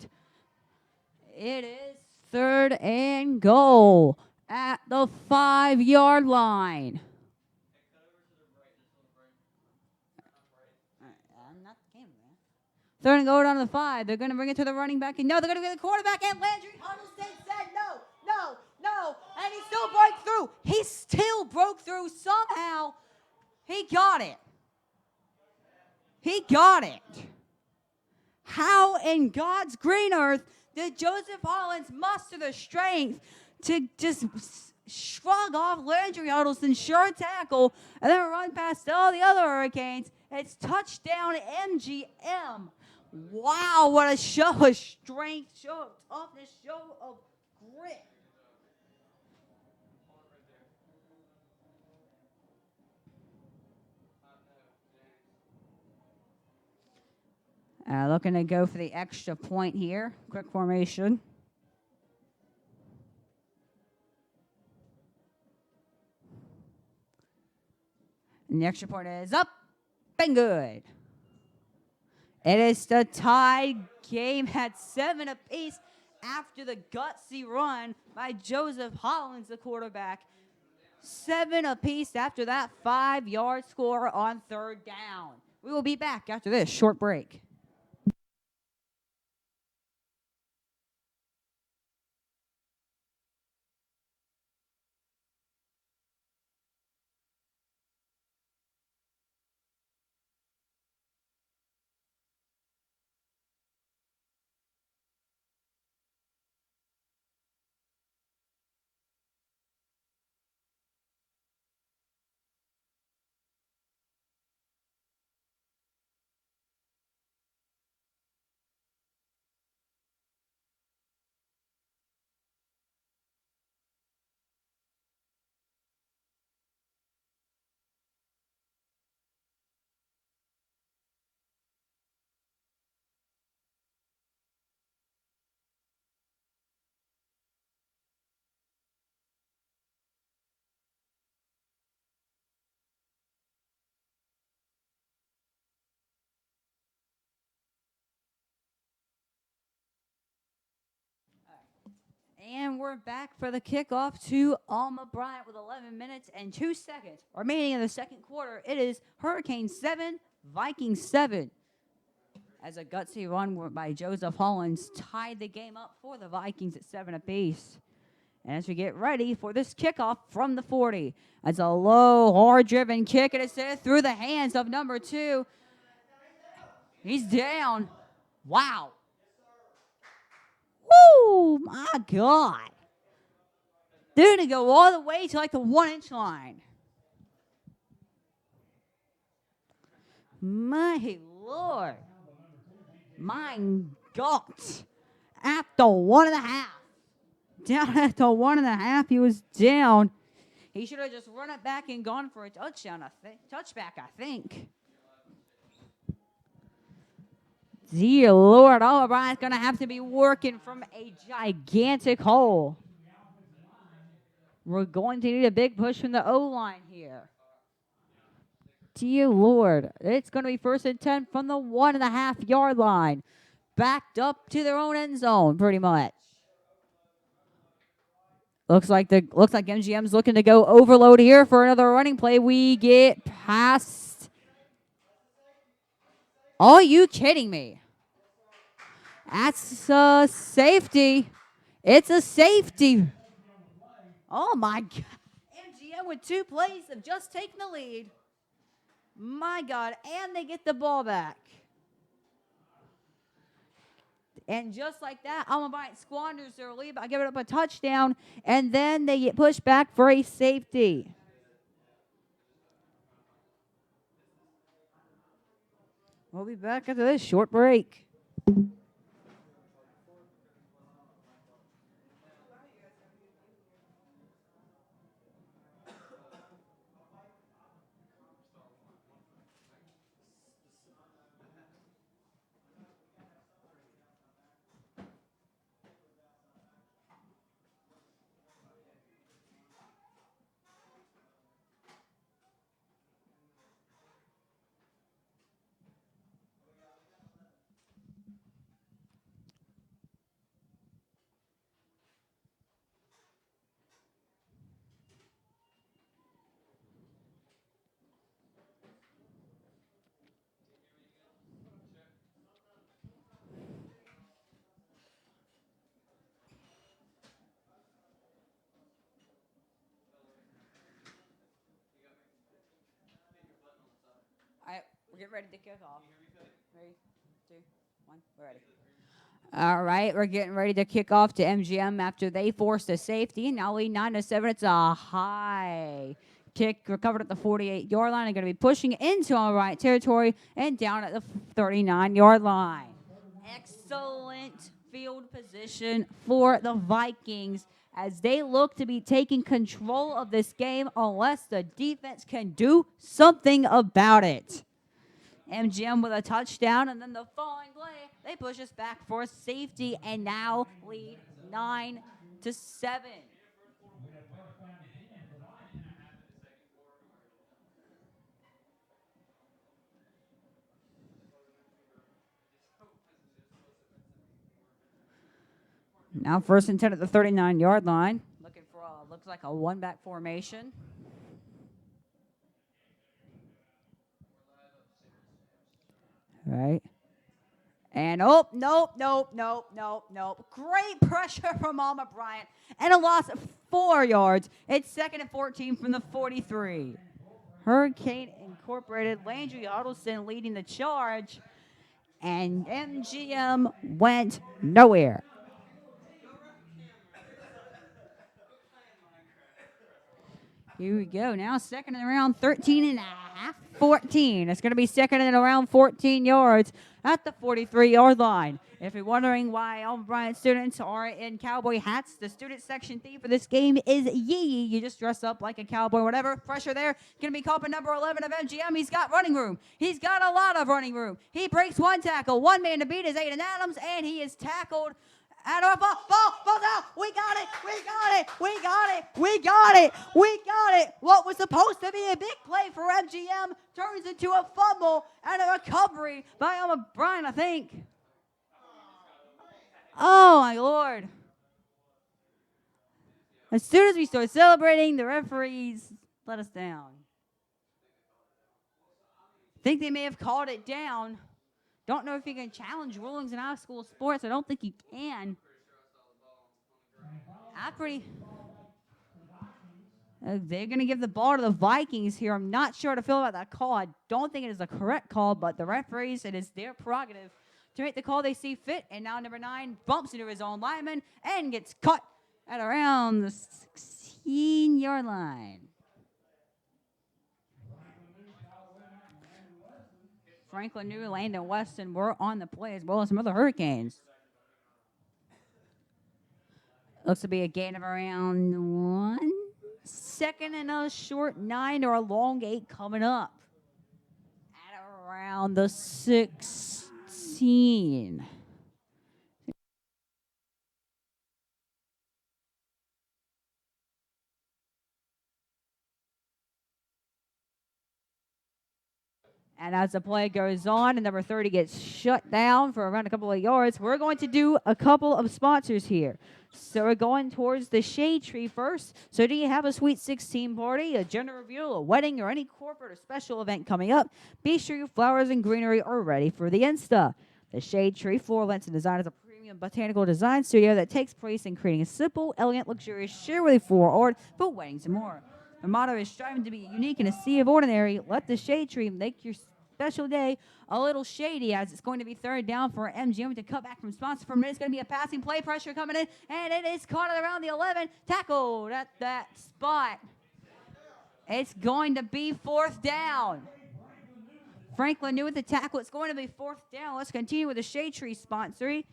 It is third and goal at the 5-yard line. I'm not the camera. Third and goal down to the 5. They're going to bring it to the running back. And no, they're going to get the quarterback. And Landry Huddleston said no, no, no. And he still broke through. He still broke through somehow. He got it. He got it. How in God's green earth did Joseph Hollins muster the strength to just shrug off Landry Huddleston's short tackle and then run past all the other Hurricanes? It's touchdown MGM. Wow, what a show of strength, show of toughness, show of grit. Looking to go for the extra point here. Quick formation. And the extra point is up and good. It is the tied game at 7 apiece after the gutsy run by Joseph Hollins, the quarterback. 7 apiece after that 5-yard score on third down. We will be back after this short break. And we're back for the kickoff to Alma Bryant with 11 minutes and 2 seconds remaining in the second quarter. It is Hurricanes 7, Vikings 7. As a gutsy run by Joseph Hollins tied the game up for the Vikings at 7 apiece. And as we get ready for this kickoff from the 40, it's a low, hard-driven kick, and it's through the hands of number 2. He's down. Wow. Woo, my God. They're going to go all the way to like the 1-inch line. My Lord. My God. At the 1.5. Down at the 1.5, he was down. He should have just run it back and gone for a touchdown, touchback, I think. Dear Lord, Alma Bryant's going to have to be working from a gigantic hole. We're going to need a big push from the O-line here. Dear Lord, it's going to be 1st and 10 from the 1.5-yard line. Backed up to their own end zone, pretty much. Looks like MGM's looking to go overload here for another running play. We get past. Are you kidding me? That's a safety. It's a safety. Oh, my God. MGM with 2 plays have just taken the lead. My God. And they get the ball back. And just like that, Alma Bryant squanders their lead by giving up a touchdown. And then they get pushed back for a safety. We'll be back after this short break. All right, we're getting ready to kick off. Ready, 2, 1, we're ready. All right, we're getting ready to kick off to MGM after they forced a safety. Now lead 9-7. It's a high kick recovered at the 48-yard line. They're going to be pushing into Alma Bryant territory and down at the 39-yard line. Excellent field position for the Vikings as they look to be taking control of this game unless the defense can do something about it. MGM with a touchdown, and then the following play, they push us back for safety and now lead 9-7. Now 1st and 10 at the 39-yard line. Looking for looks like a one-back formation. All right. And nope. Great pressure from Alma Bryant. And a loss of 4 yards. It's 2nd and 14 from the 43. Hurricane Incorporated, Landry Huddleston leading the charge. And MGM went nowhere. Here we go. Now 2nd and around 13 and a half, 14. It's going to be 2nd and around 14 yards at the 43-yard line. If you're wondering why Alma Bryant students are in cowboy hats, the student section theme for this game is yee. You just dress up like a cowboy, whatever. Pressure there. Going to be called by number 11 of MGM. He's got running room. He's got a lot of running room. He breaks one tackle. One man to beat is Aiden Adams, and he is tackled. And our ball out. We got it. What was supposed to be a big play for MGM turns into a fumble and a recovery by Alma Bryant, I think. Oh, my Lord. As soon as we start celebrating, the referees let us down. Think they may have called it down. Don't know if he can challenge rulings in high school sports. I don't think he can. They're going to give the ball to the Vikings here. I'm not sure how to feel about that call. I don't think it is the correct call, but the referees, it is their prerogative to make the call they see fit. And now number 9 bumps into his own lineman and gets caught at around the 16-yard line. Franklin New, Landon Weston were on the play as well as some other Hurricanes. Looks to be a gain of around 1 second and a short 9 or a long 8 coming up at around the 16. And as the play goes on and number 30 gets shut down for around a couple of yards, we're going to do a couple of sponsors here. So we're going towards the shade tree first. So do you have a Sweet 16 party, a gender reveal, a wedding, or any corporate or special event coming up? Be sure your flowers and greenery are ready for the Insta. The Shade Tree Floral Events and Design is a premium botanical design studio that takes place in creating a simple, elegant, luxurious, share-worthy floral art for weddings and more. The motto is striving to be unique in a sea of ordinary. Let the shade tree make your special day a little shady, as it's going to be third down for MGM to cut back from sponsor for a minute. It's going to be a passing play, pressure coming in, and it is caught at around the 11, tackled at that spot. It's going to be fourth down. Franklin New with the tackle. It's going to be fourth down. Let's continue with the shade tree sponsoring.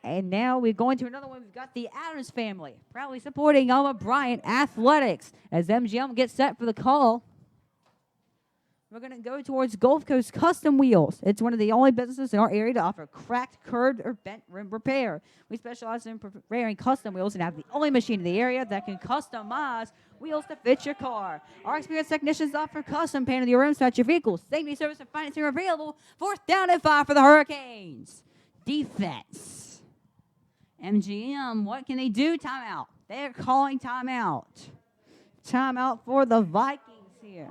And now we're going to another one. We've got the Adams family, proudly supporting Alma Bryant Athletics as MGM gets set for the call. We're going to go towards Gulf Coast Custom Wheels. It's one of the only businesses in our area to offer cracked, curved, or bent rim repair. We specialize in preparing custom wheels and have the only machine in the area that can customize wheels to fit your car. Our experienced technicians offer custom paint of your rims to match your vehicle. Safety service and financing are available. Fourth down and 5 for the Hurricanes. Defense. MGM, what can they do? Timeout. They're calling timeout. Timeout for the Vikings here.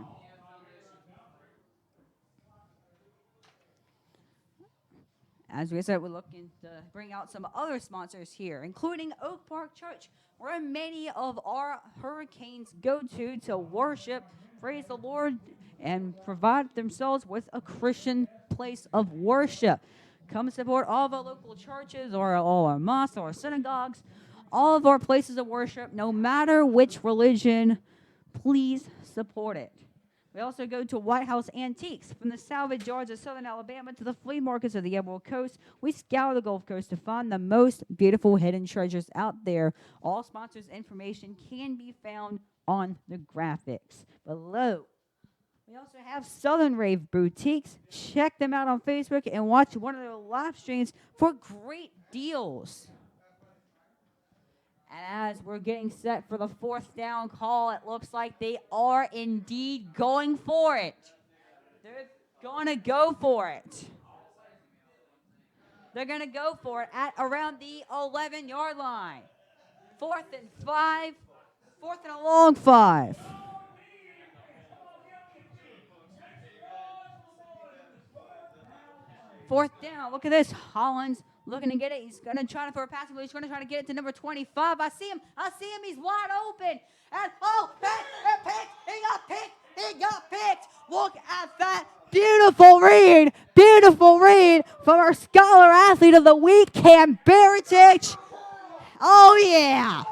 As we said, we're looking to bring out some other sponsors here, including Oak Park Church, where many of our Hurricanes go to worship, praise the Lord, and provide themselves with a Christian place of worship. Come support all of our local churches or all our mosques or our synagogues, all of our places of worship, no matter which religion, please support it. We also go to White House Antiques. From the salvage yards of southern Alabama to the flea markets of the Emerald Coast, we scour the Gulf Coast to find the most beautiful hidden treasures out there. All sponsors' information can be found on the graphics below. We also have Southern Rave Boutiques. Check them out on Facebook and watch one of their live streams for great deals. And as we're getting set for the fourth down call, it looks like they are indeed going for it. They're going to go for it. They're going to go for it at around the 11-yard line. 4th and 5. 4th and a long 5. Fourth down. Look at this. Hollins looking to get it. He's going to try for a passing play. He's going to try to get it to number 25. I see him. He's wide open. And, he got picked. Look at that. Beautiful read from our Scholar Athlete of the Week, Cam Baratic. Oh, yeah.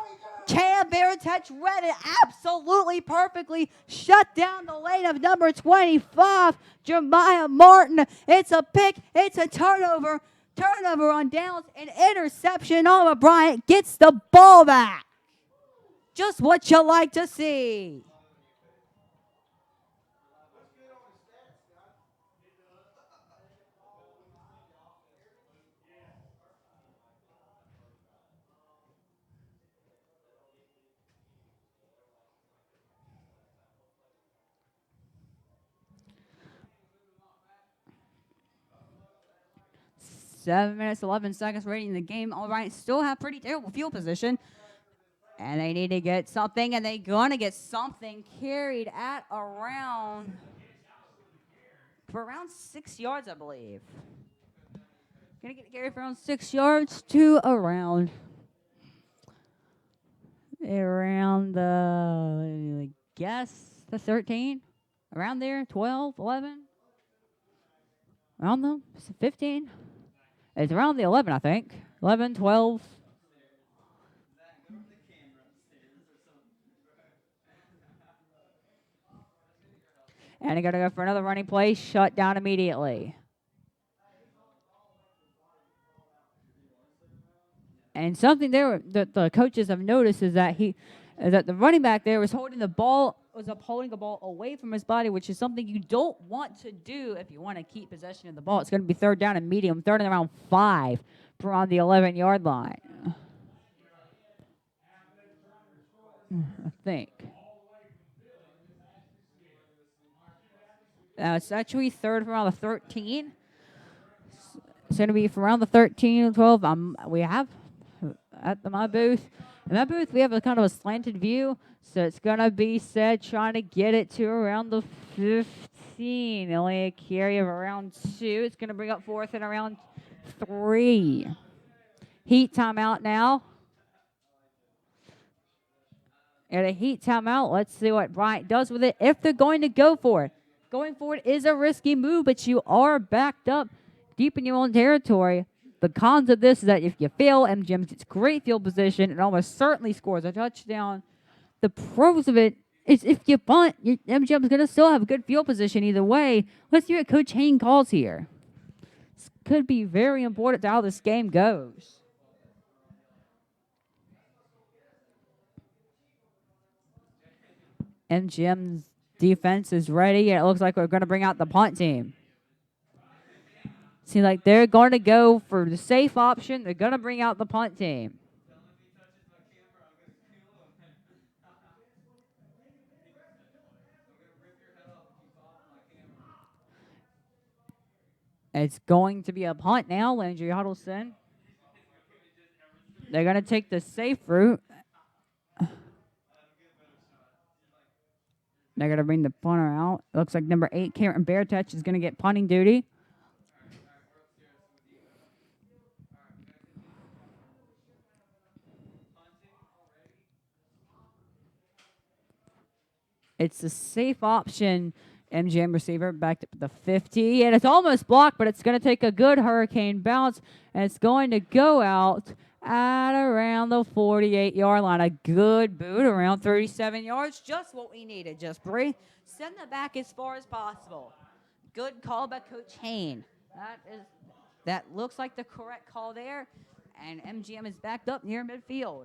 Cam Baratic read it absolutely perfectly. Shut down the lane of number 25, Jeremiah Martin. It's a pick. It's a turnover. Turnover on downs. An interception. Alma Bryant gets the ball back. Just what you like to see. Seven minutes, 11 seconds remaining in the game. All right, still have pretty terrible field position. And they need to get something, and they're going to get something carried at around, for around 6 yards, I believe. Going to get carried for around 6 yards to around the, I guess, the 13. Around there, 12, 11. Around them, 15. It's around the 11, I think. 11, 12. And they're going to go for another running play, shut down immediately. And something there that the coaches have noticed is that the running back there was holding the ball away from his body, which is something you don't want to do if you want to keep possession of the ball. It's going to be third down and medium, third and around 5 around the 11-yard line. I think. It's actually third from around the 13. It's going to be from around the 13 and 12. We have at my booth. In my booth, we have a kind of a slanted view. So it's going to be said trying to get it to around the 15. Only a carry of around 2. It's going to bring up fourth and around 3. Heat timeout now. At a heat timeout, let's see what Bryant does with it if they're going to go for it. Going for it is a risky move, but you are backed up deep in your own territory. The cons of this is that if you fail, M.G.M gets great field position and almost certainly scores a touchdown. The pros of it is if you punt, M.G.M is going to still have good field position either way. Let's see what Coach Hain calls here. This could be very important to how this game goes. M.G.M's defense is ready, and it looks like we're going to bring out the punt team. Seems like they're going to go for the safe option. They're going to bring out the punt team. It's going to be a punt now, Landry Huddleston. They're going to take the safe route. They're going to bring the punter out. It looks like number 8, Karen Beartouch, is going to get punting duty. It's a safe option. M.G.M receiver back to the 50, and it's almost blocked, but it's going to take a good hurricane bounce, and it's going to go out at around the 48-yard line. A good boot around 37 yards, just what we needed. Just send it back as far as possible. Good call by Coach Hain. That looks like the correct call there, and M.G.M is backed up near midfield.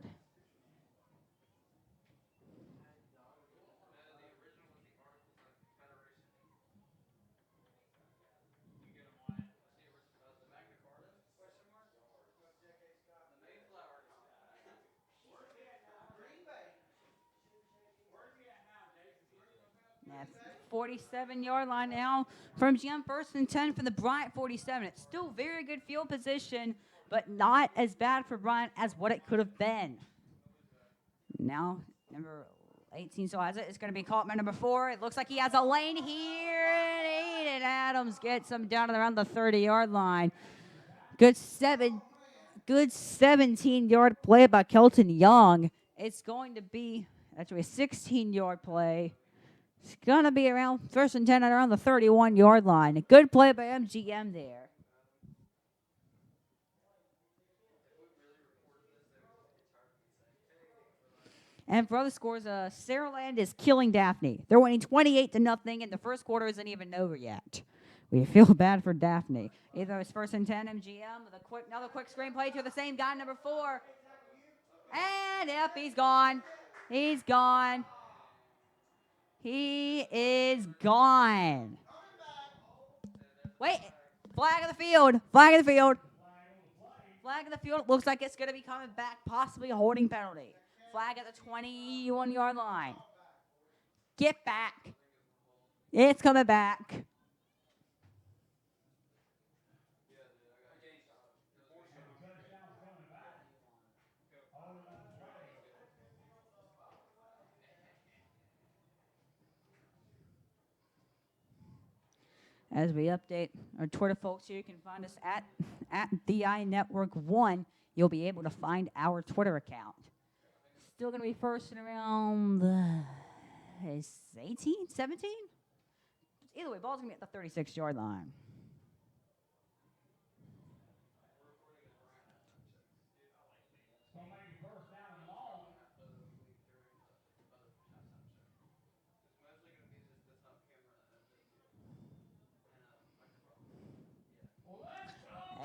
That's 47-yard line now from GM, first and 10 for the Bryant 47. It's still very good field position, but not as bad for Bryant as what it could have been. Now, number 18 still has it. It's going to be caught by number 4. It looks like he has a lane here, and Aiden Adams gets him down to around the 30-yard line. Good 17-yard play by Kelton Young. It's going to be actually a 16-yard play. It's going to be around first and 10 at around the 31-yard line. A good play by M.G.M there. And for other scores, Saraland is killing Daphne. They're winning 28-0, and the first quarter isn't even over yet. We feel bad for Daphne. Either it's first and 10, M.G.M, with another quick screen play to the same guy, number 4. And yep, he's gone. He's gone. He is gone. Wait, flag of the field. Flag of the field. Flag of the field. Looks like it's going to be coming back, possibly a holding penalty. Flag at the 21-yard line. Get back. It's coming back. As we update our Twitter folks here, you can find us at DI Network 1. You'll be able to find our Twitter account. Still going to be first and around the 18, 17? Either way, ball's going to be at the 36-yard line.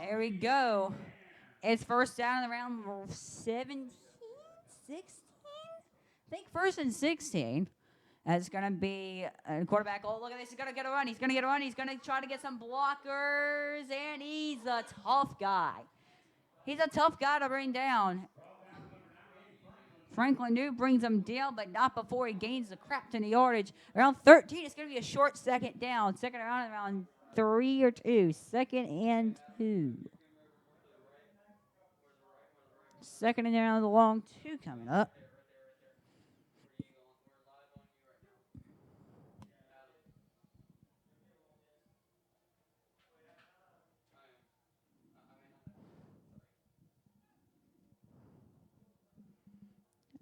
There we go. It's first down around 17, 16? I think first and 16. That's going to be a quarterback. Oh, look at this. He's going to get a run. He's going to get a run. He's going to try to get some blockers, and he's a tough guy. He's a tough guy to bring down. Franklin New brings him down, but not before he gains the crap ton of yardage. Around 13, it's going to be a short second down. Second around 3 or 2. Second and 2. Second and down the long 2 coming up.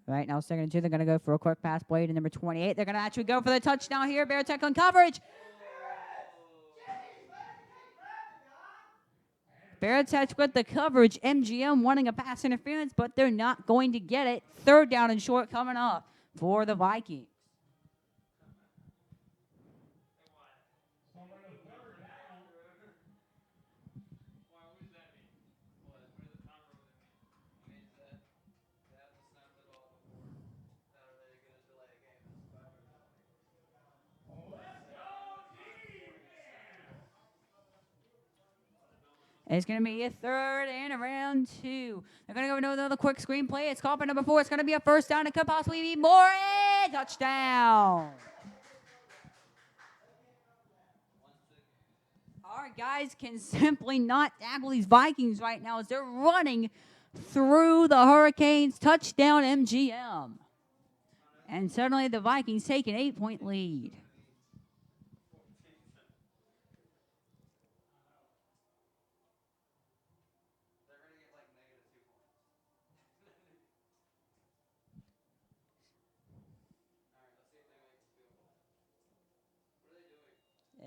Right now, second and 2, they're going to go for a quick pass play to number 28. They're going to actually go for the touchdown here. Bear Tech on coverage. Bear Tech with the coverage. MGM wanting a pass interference, but they're not going to get it. Third down and short coming up for the Vikings. It's going to be a third and around 2. They're going to go into another quick screen play. It's called by number 4. It's going to be a first down. It could possibly be more. And touchdown. Our guys can simply not tackle these Vikings right now as they're running through the Hurricanes. Touchdown MGM. And suddenly the Vikings take an 8-point lead.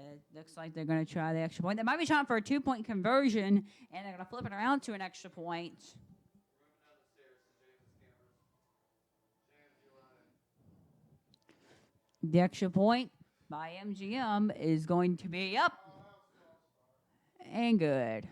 It looks like they're going to try the extra point. They might be trying for a 2-point conversion, and they're going to flip it around to an extra point. The extra point by MGM is going to be up and good.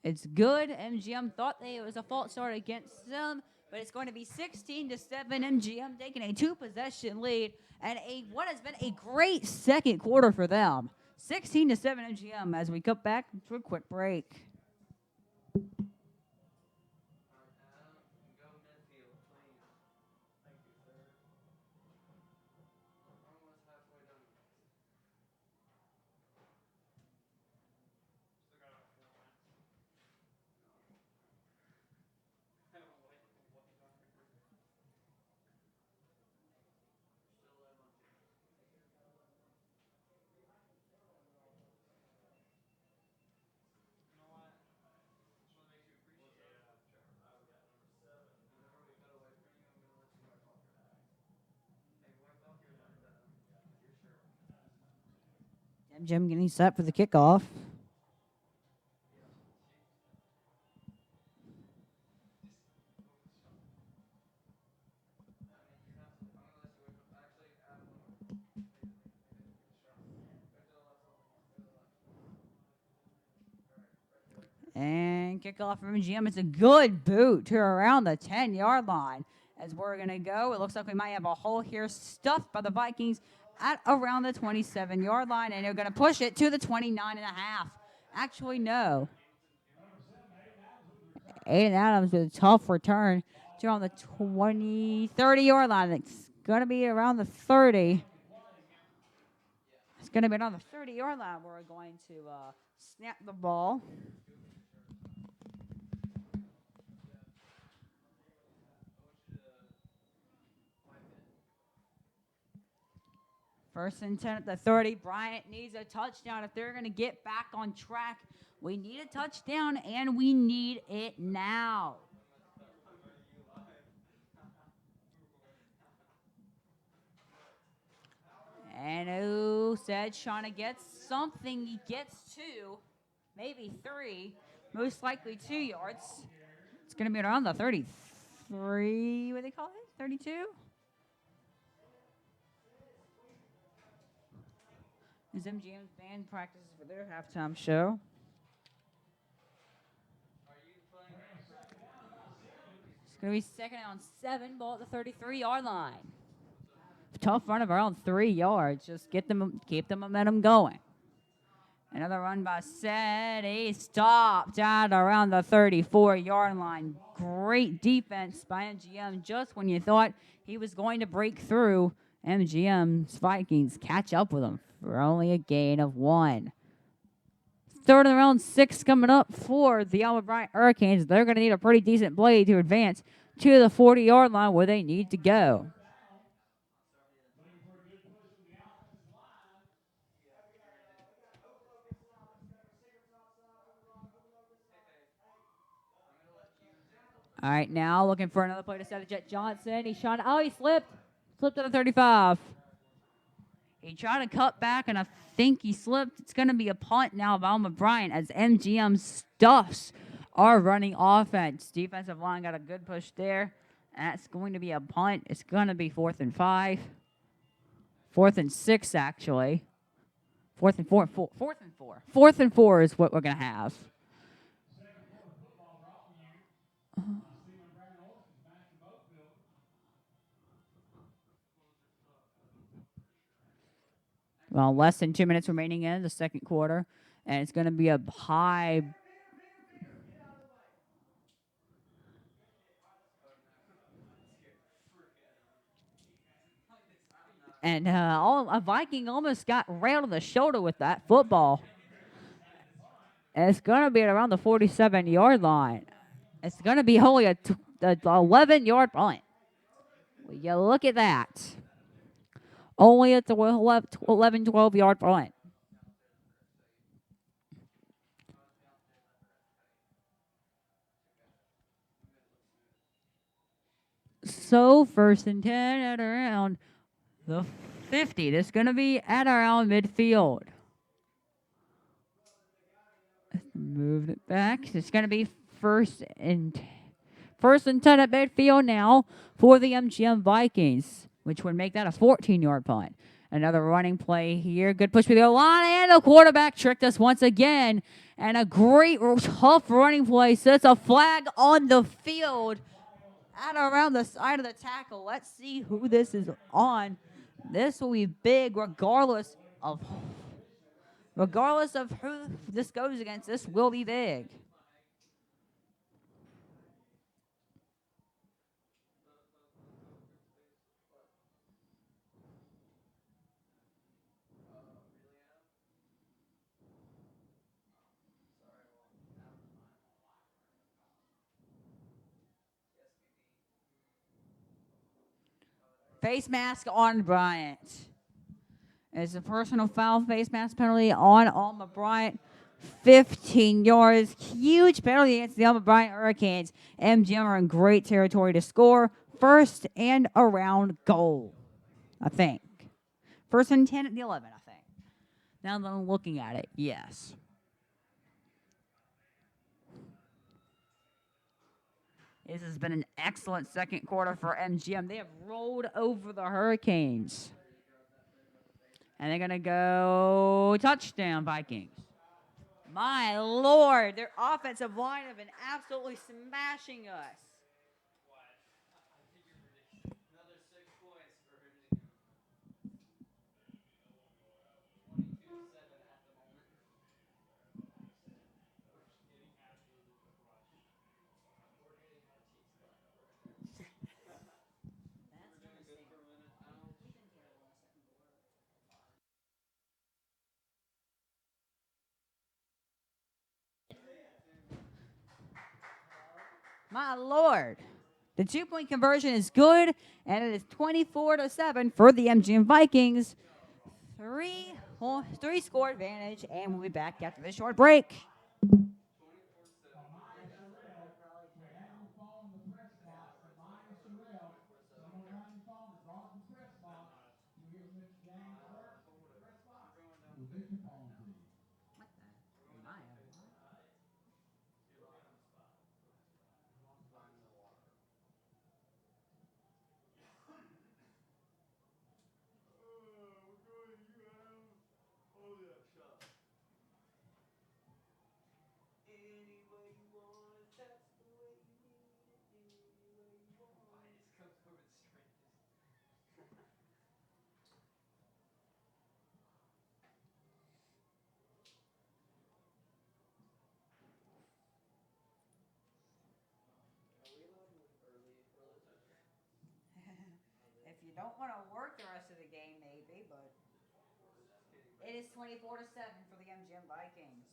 It's good. MGM thought it was a false start against them, but it's going to be 16-7. MGM taking a 2-possession lead and what has been a great second quarter for them. 16-7 MGM as we cut back to a quick break. MGM getting set for the kickoff. And kickoff from MGM. It's a good boot to around the 10-yard line. As we're going to go, it looks like we might have a hole here stuffed by the Vikings at around the 27-yard line, and they're going to push it to the 29.5. Actually, no. Aiden Adams with a tough return to around the 30-yard line. It's going to be around the 30. It's going to be on the 30-yard line. We're going to snap the ball. First and 10 at the 30. Bryant needs a touchdown if they're going to get back on track. We need a touchdown, and we need it now. And who said Shauna gets something? He gets 2, maybe 3, most likely 2 yards. It's going to be around the 33, what do they call it? 32? Is MGM's band practices for their halftime show. It's going to be second on 7, ball at the 33-yard line. Tough run of around 3 yards. Just keep the momentum going. Another run by Sed. He stopped at around the 34-yard line. Great defense by MGM. Just when you thought he was going to break through, MGM's Vikings catch up with him for only a gain of 1. Third and around 6 coming up for the Alma Bryant Hurricanes. They're going to need a pretty decent play to advance to the 40-yard line where they need to go. All right, now looking for another play to set a Jet Johnson. He shot. Oh, he slipped. Slipped at the 35. He tried to cut back, and I think he slipped. It's going to be a punt now by Alma Bryant as MGM stuffs our running offense. Defensive line got a good push there. That's going to be a punt. It's going to be 4th and 5. 4th and 6, actually. 4th and 4. 4th and 4. 4th and 4 is what we're going to have. Well, less than 2 minutes remaining in the second quarter, and it's going to be a high. And a Viking almost got railed on the shoulder with that football. And it's going to be at around the 47-yard line. It's going to be only a 11-yard punt. Will you look at that? Only a 11, 12-yard punt. So first and 10 at around the 50. This is going to be at around midfield. Moved it back. It's going to be first and 10 at midfield now for the MGM Vikings, which would make that a 14-yard punt. Another running play here. Good push with the line, and the quarterback tricked us once again. And a great, tough running play sets a flag on the field at around the side of the tackle. Let's see who this is on. This will be big regardless of who this goes against. This will be big. Face mask on Bryant. It's a personal foul face mask penalty on Alma Bryant. 15 yards. Huge penalty against the Alma Bryant Hurricanes. MGM are in great territory to score. First and around goal, I think. First and 10 at the 11, I think. Now that I'm looking at it, yes. This has been an excellent second quarter for MGM. They have rolled over the Hurricanes. And they're going to go touchdown, Vikings. My Lord, their offensive line have been absolutely smashing us. My Lord. The 2-point conversion is good, and it is 24-7 for the MGM Vikings. Three score advantage, and we'll be back after this short break. If you don't want to work the rest of the game, maybe, but it is 24-7 for the MGM Vikings.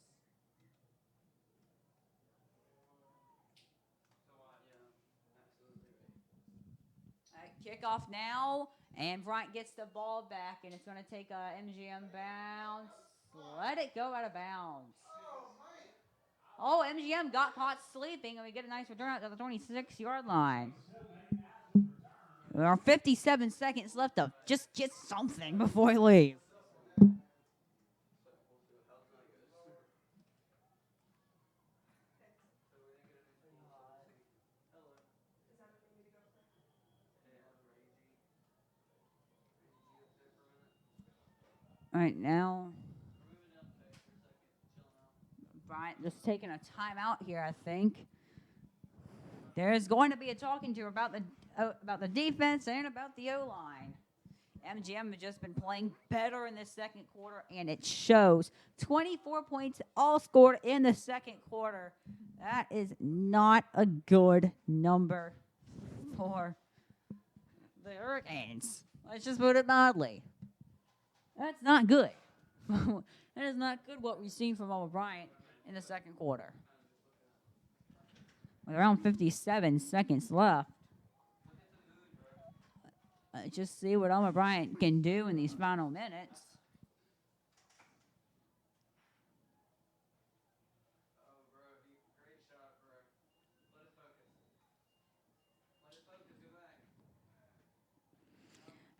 All right, kickoff now, and Bryant gets the ball back, and it's going to take a MGM bounce. Let it go out of bounds. Oh, MGM got caught sleeping, and we get a nice return out to the 26-yard line. There are 57 seconds left to just get something before we leave. All right, now Bryant just taking a timeout here, I think. There's going to be a talking to about the defense and about the O-line. MGM has just been playing better in the second quarter, and it shows. 24 points all scored in the second quarter. That is not a good number for the Hurricanes. Let's just put it mildly. That's not good. That is not good what we've seen from Alma Bryant in the second quarter. With around 57 seconds left. Let's just see what Alma Bryant can do in these final minutes.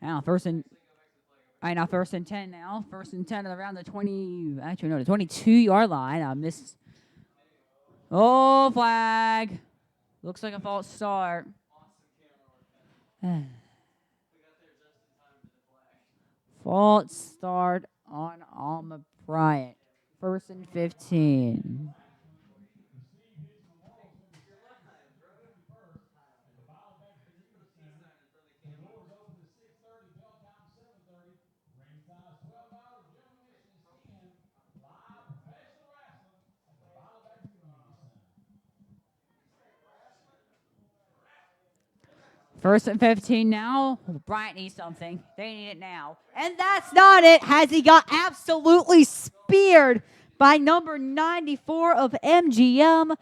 Now, first and 10 now. First and 10 around the 22-yard line. I missed. Oh, flag. Looks like a false start. False start on Alma Bryant. First and 15. First and 15 now. Bryant needs something. They need it now. And that's not it, as he got absolutely speared by number 94 of MGM,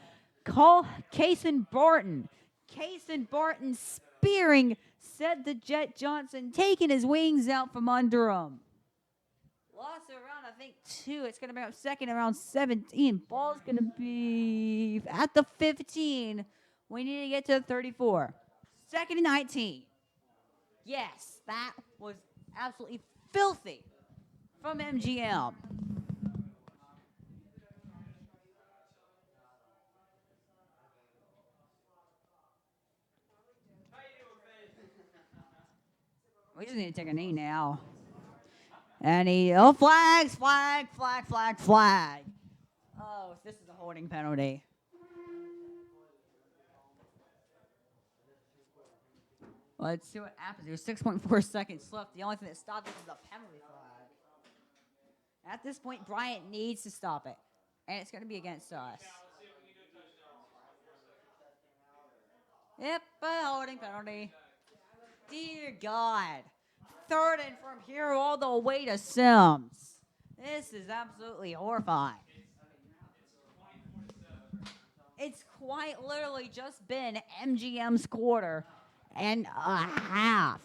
Kason Barton. Kason Barton spearing said the Jet Johnson, taking his wings out from under him. Lost around, I think, 2. It's going to be up second around 17. Ball's going to be at the 15. We need to get to the 34. Second and 19. Yes, that was absolutely filthy from MGM. We just need to take a knee now. And flags. Oh, this is a holding penalty. Let's see what happens. There's 6.4 seconds left. The only thing that stopped it is the penalty flag. At this point, Bryant needs to stop it. And it's going to be against us. Yep, a holding penalty. Dear God. Third and from here all the way to Sims. This is absolutely horrifying. It's quite literally just been MGM's quarter and a half.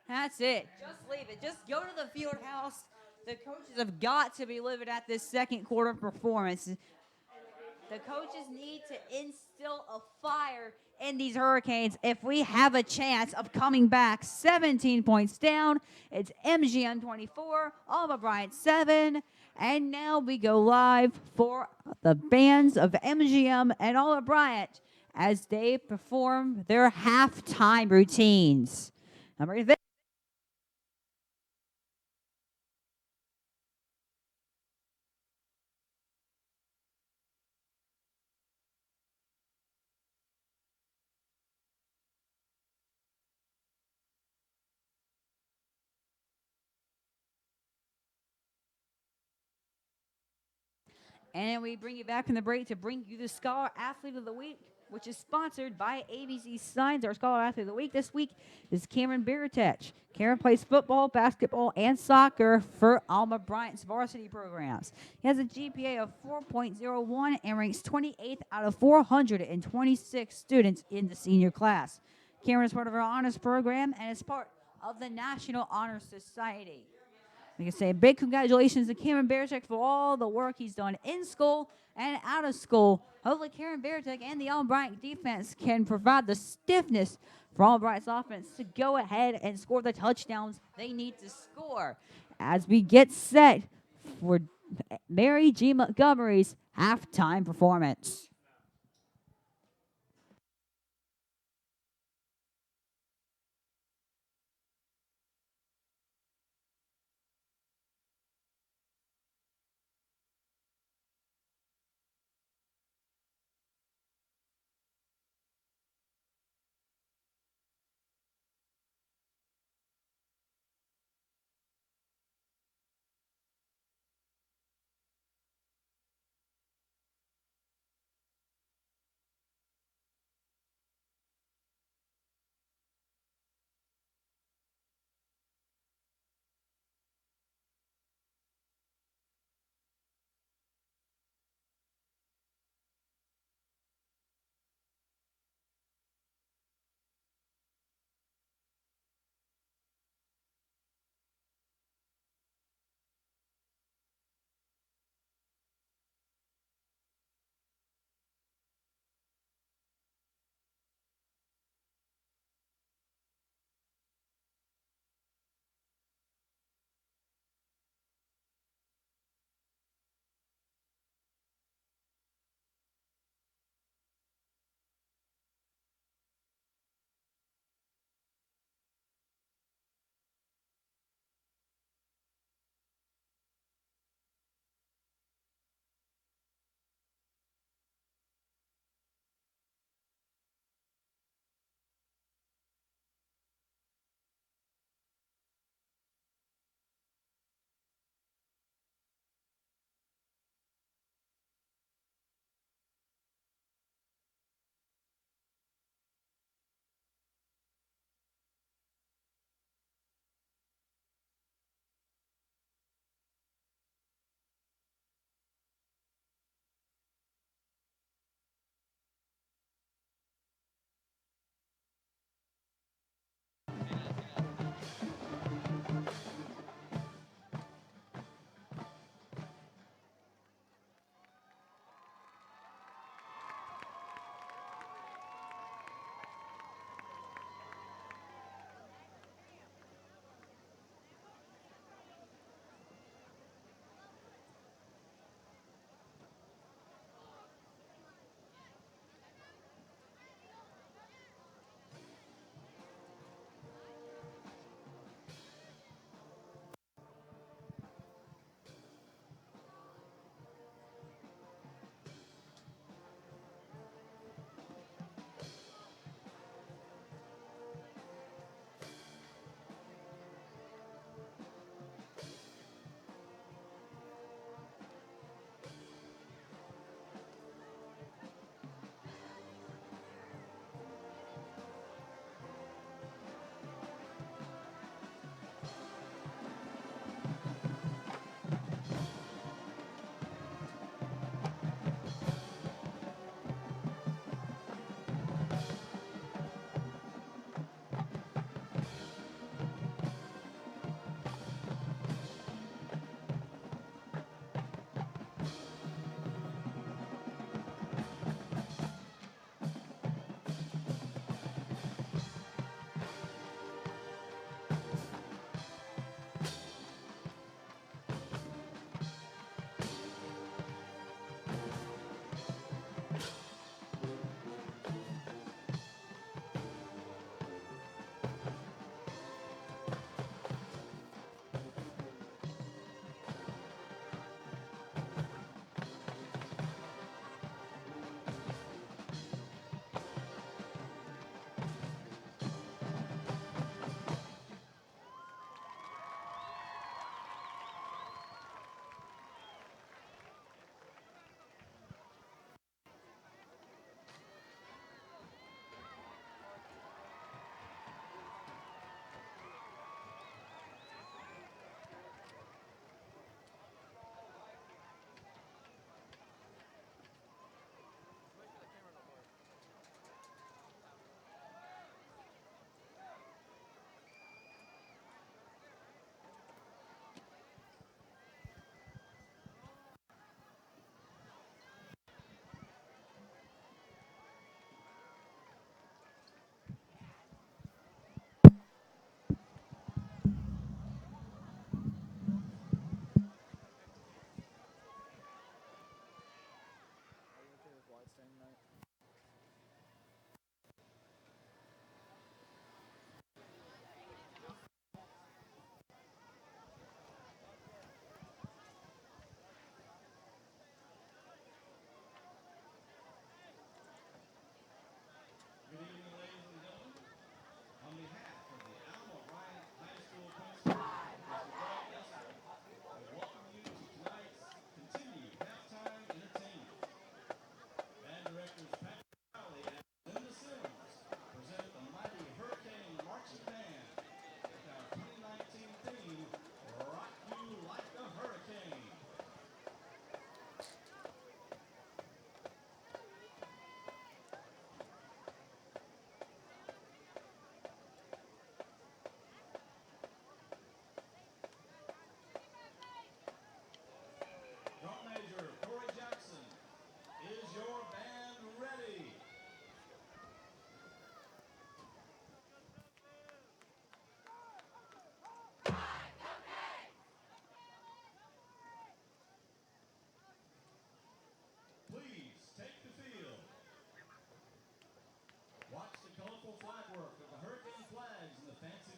That's it. Just leave it. Just go to the field house. The coaches have got to be livid at this second quarter performance. The coaches need to instill a fire in these Hurricanes if we have a chance of coming back 17 points down. It's MGM 24, Alma Bryant 7. And now we go live for the bands of MGM and Alma Bryant as they perform their halftime routines. Number And we bring you back from the break to bring you the Scholar Athlete of the Week, which is sponsored by ABC Signs. Our Scholar Athlete of the Week this week is Cameron Baratech. Cameron plays football, basketball, and soccer for Alma Bryant's varsity programs. He has a GPA of 4.01 and ranks 28th out of 426 students in the senior class. Cameron is part of our honors program and is part of the National Honor Society. We can say big congratulations to Cameron Baratek for all the work he's done in school and out of school. Hopefully, Cameron Baratek and the Alma Bryant defense can provide the stiffness for Alma Bryant's offense to go ahead and score the touchdowns they need to score as we get set for Mary G. Montgomery's halftime performance.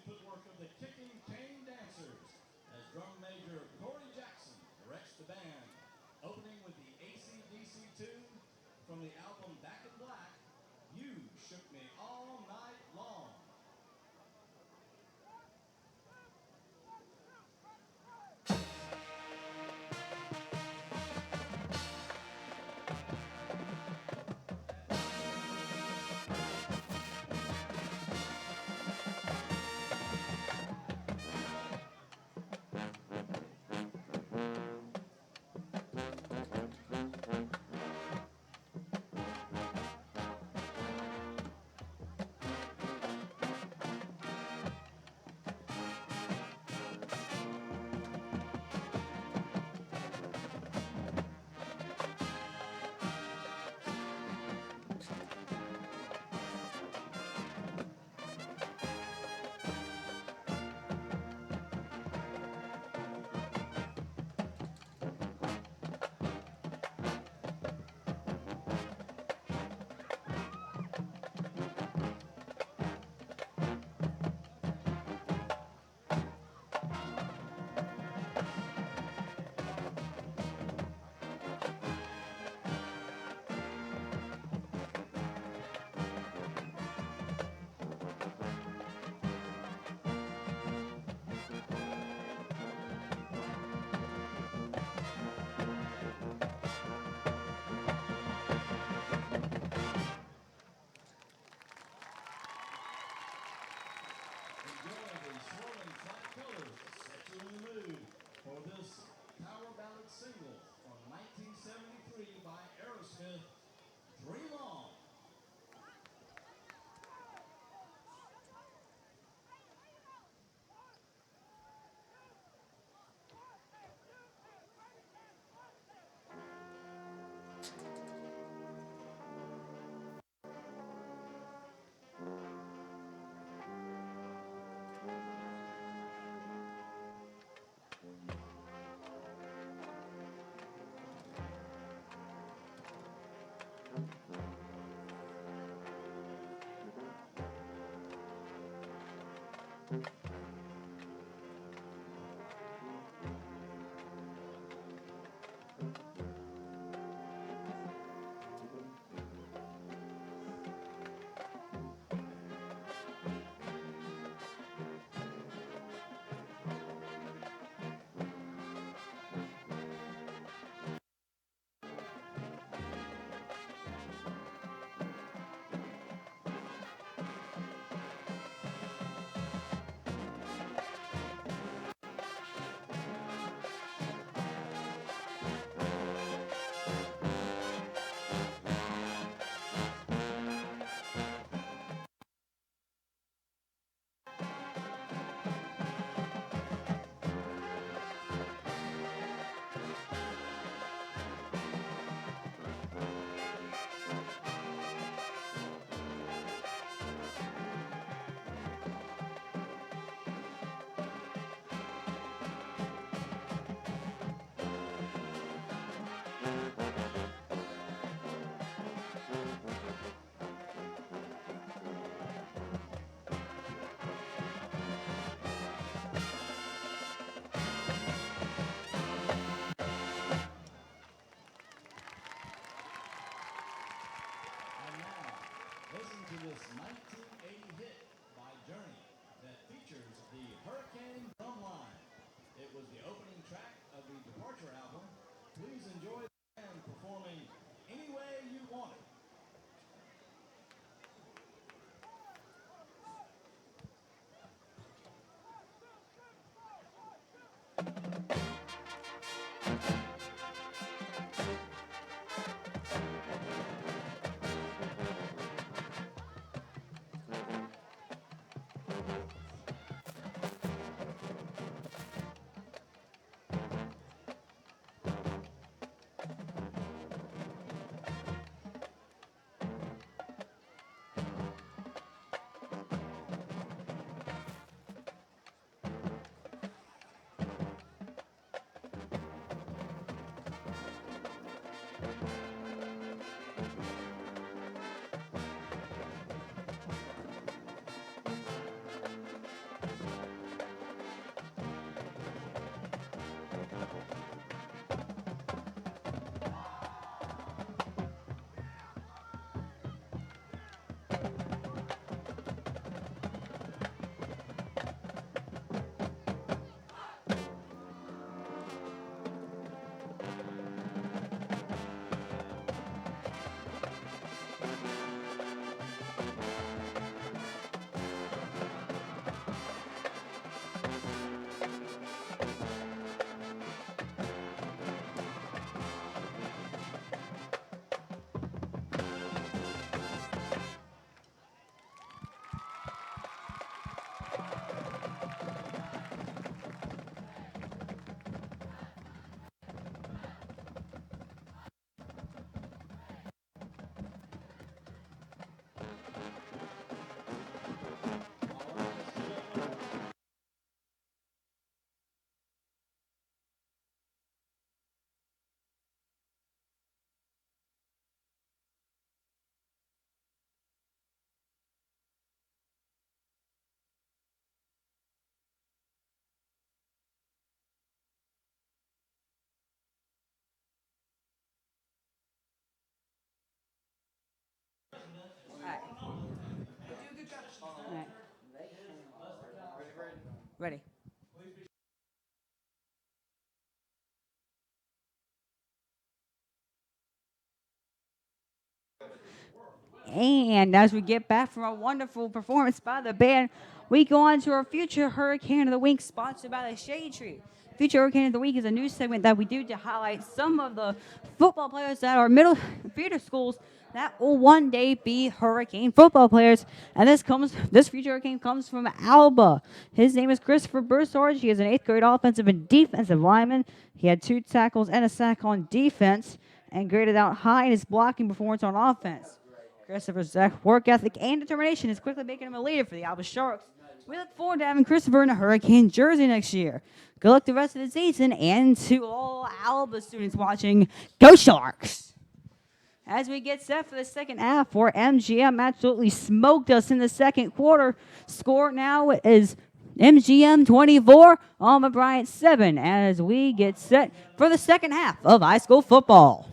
footwork of the kicking cane dancers as drum major Corey Jackson directs the band, opening with the AC/DC tune from the album Back in Black, You Shook Me All Night Long. Single from 1973 by Aerosmith, Dream On. Listen to this 1980 hit by Journey that features the Hurricane drum line. It was the opening track of the Departure album. Please enjoy the band performing Any Way You Want It. Ready. And as we get back from a wonderful performance by the band, we go on to our Future Hurricane of the Week, sponsored by the Shade Tree. Future Hurricane of the Week is a new segment that we do to highlight some of the football players that are middle theater schools that will one day be Hurricane football players. And this Future Hurricane comes from Alba. His name is Christopher Broussard. He is an 8th grade offensive and defensive lineman. He had 2 tackles and a sack on defense and graded out high in his blocking performance on offense. Christopher's work ethic and determination is quickly making him a leader for the Alba Sharks. We look forward to having Christopher in a Hurricane jersey next year. Good luck the rest of the season, and to all Alba students watching, go Sharks! As we get set for the second half, where MGM absolutely smoked us in the second quarter. Score now is MGM 24, Alma Bryant 7, as we get set for the second half of high school football.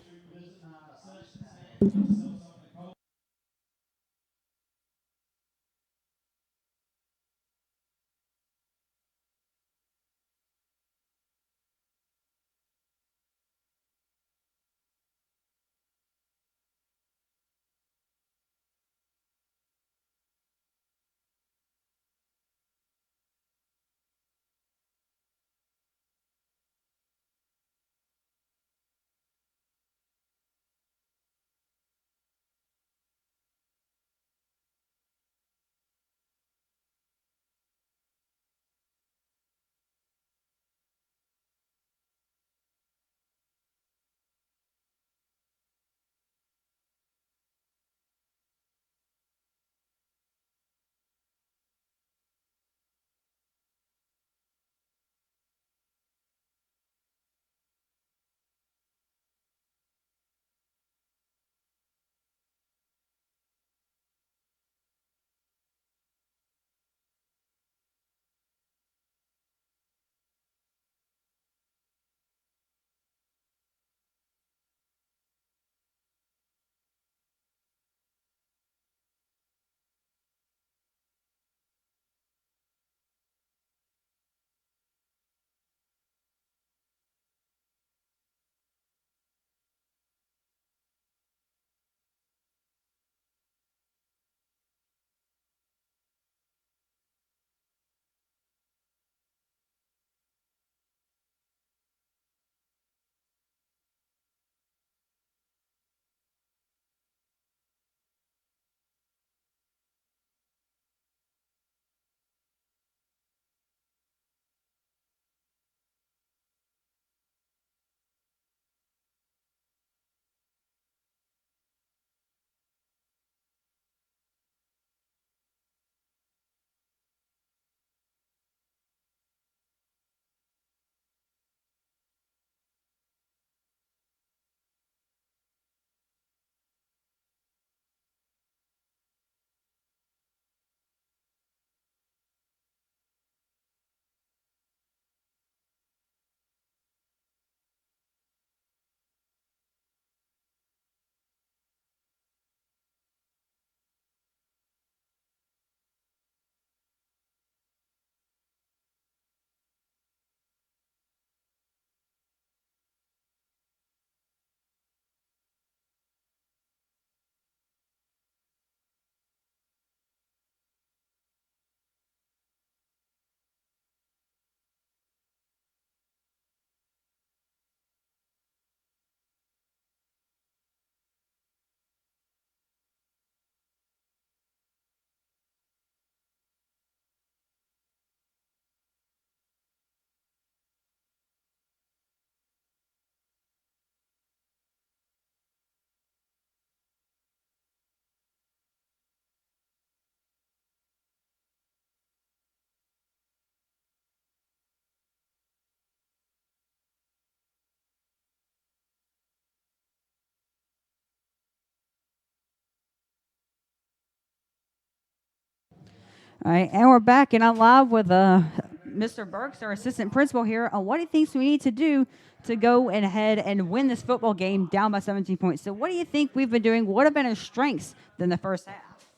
All right, and we're back, and I'm live with Mr. Burks, our assistant principal here, on what he thinks we need to do to go ahead and win this football game down by 17 points. So, what do you think we've been doing? What have been our strengths than the first half?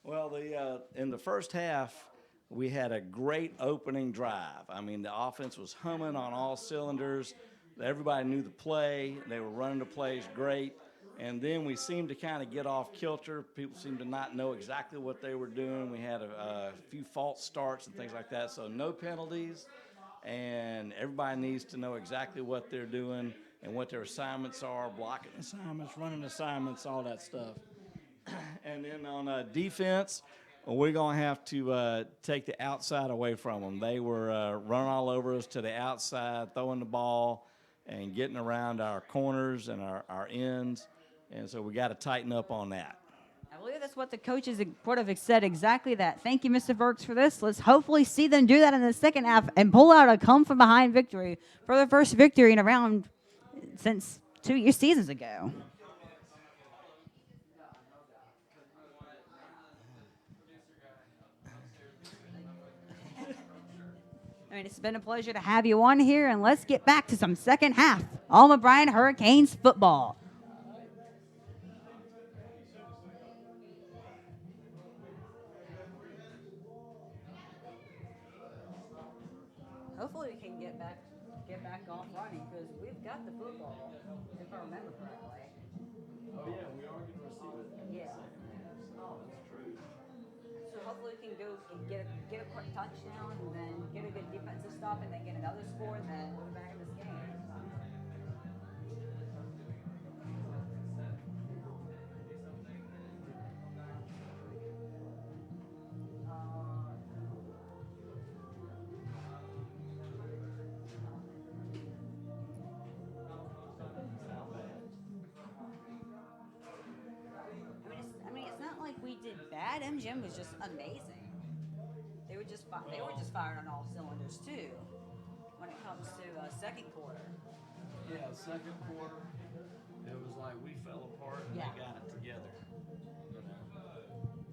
Well, in the first half, We had a great opening drive. I mean, the offense was humming on all cylinders. Everybody knew the play. They were running the plays great. And then we seemed to kind of get off kilter. People seemed to not know exactly what they were doing. We had a few false starts and things like that. So no penalties. And everybody needs to know exactly what they're doing and what their assignments are, blocking assignments, running assignments, all that stuff. And then on defense, we're going to have to take the outside away from them. They were running all over us to the outside, throwing the ball and getting around our corners and our ends. And so we got to tighten up on that. I believe that's what the coaches would have said exactly that. Thank you, Mr. Burks, for this. Let's hopefully see them do that in the second half and pull out a come-from-behind victory for their first victory in a round since 2 seasons ago. I mean, it's been a pleasure to have you on here, and let's get back to some second half Alma Bryant Hurricanes football. Hopefully, we can get back off running because we've got the football, if I remember correctly. Oh, yeah, we are going to receive it. Yeah. Oh, that's true. So hopefully we can go and get a quick touchdown and then get a good defensive stop and then get another score and then we're back in this game. It's not like we did bad. M.G.M was just amazing. They were just firing on all cylinders too when it comes to second quarter. Yeah, second quarter, it was like we fell apart and Yeah. they got it together.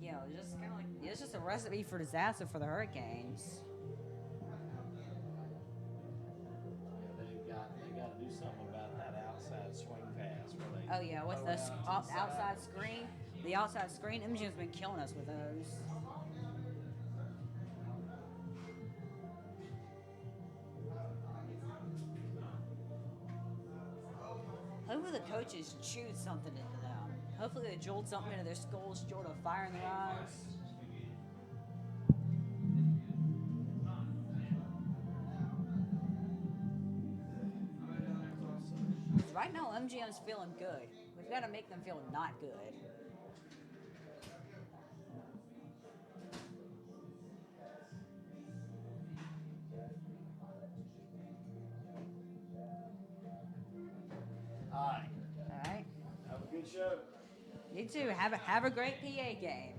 Yeah, it was just kind of like it's just a recipe for disaster for the Hurricanes. Yeah, they got to do something about that outside swing pass. Oh yeah, with the outside screen, M.G.M's been killing us with those. Hopefully the coaches chewed something into them. Hopefully they drilled something into their skulls, drilled a fire in their eyes. Right now, M.G.M's feeling good. We've got to make them feel not good. All right. All right. Have a good show. You too. Have a great PA game.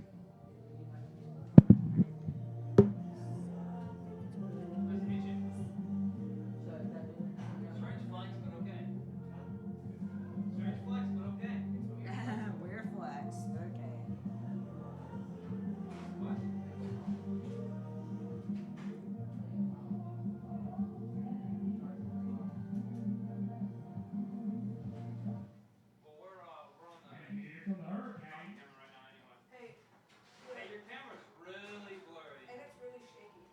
Weird flex. Okay. From the hurricane. Right now anyway. Hey, your camera's really blurry. And it's really shaky.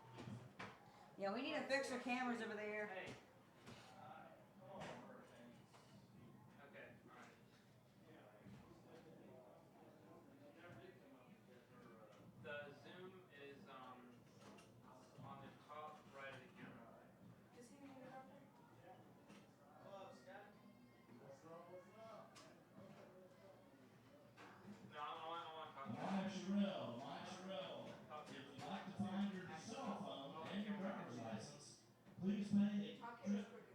Yeah, we need to fix our cameras over there. Hey. Okay, alright. The zoom is on the top right of the camera. Is he muted out there? No, I want to talk to My Sherelle, if you'd like to find your cell phone and your driver's license, please pay a Okay, trip it's crooked.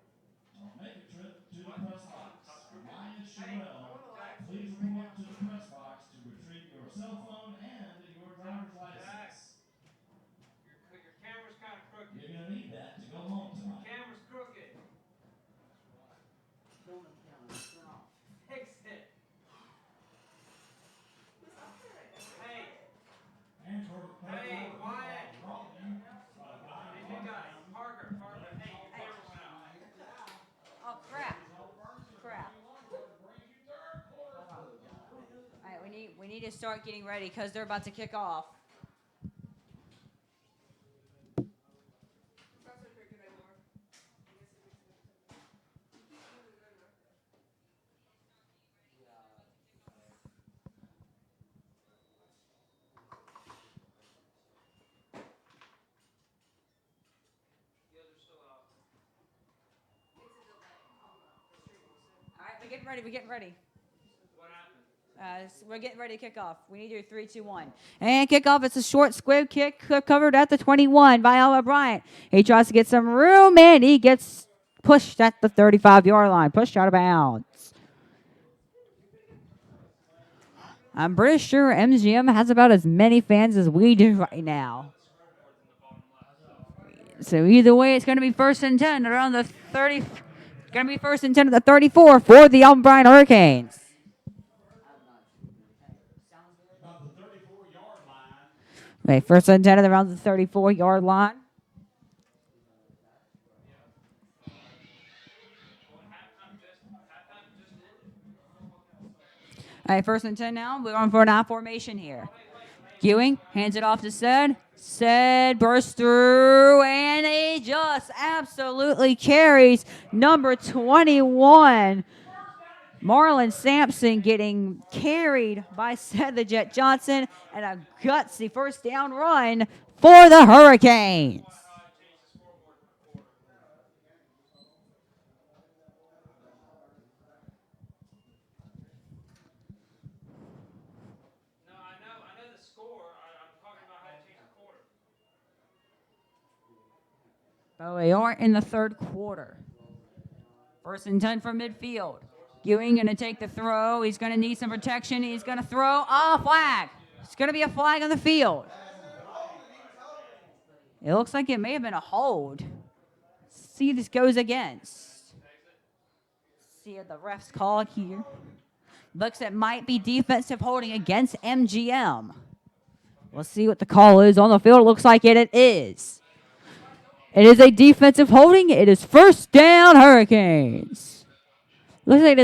or make a trip to the press box. Maya Sherelle, wanna laugh. please report to the press box to retrieve your cell phone and your driver's license. your camera's kind of crooked. You're going to need that to go home tonight. Camera's crooked. Fix it. Who's up there right now? Hey. And for Hey, Wyatt. Robin, Hey, you guys. Parker, hey, your camera went out. Oh crap! Crap! All right, we need to start getting ready because they're about to kick off. We're getting ready. We're getting ready to kick off. We need your 3, 2, 1. And kickoff. It's a short squib kick covered at the 21 by Alma Bryant. He tries to get some room and he gets pushed at the 35-yard line. Pushed out of bounds. I'm pretty sure MGM has about as many fans as we do right now. So either way, it's going to be 1st and 10 around the 30. It's going to be 1st and 10 at the 34 for the Alma Bryant Hurricanes. About the 34-yard line. Okay, 1st and 10 around the 34-yard line. All right, 1st and 10 now. We're going for an I formation here. Ewing hands it off to Said. Said bursts through, and he just absolutely carries number 21. Marlon Sampson getting carried by Said the Jet Johnson, and a gutsy 1st down run for the Hurricanes. But we are in the 3rd quarter. 1st and 10 from midfield. Ewing going to take the throw. He's going to need some protection. He's going to throw a flag. It's going to be a flag on the field. It looks like it may have been a hold. See if this goes against. See if the refs call it here. Looks it might be defensive holding against MGM. We'll see what the call is on the field. It looks like it is. It is a defensive holding. It is 1st down Hurricanes. Looks like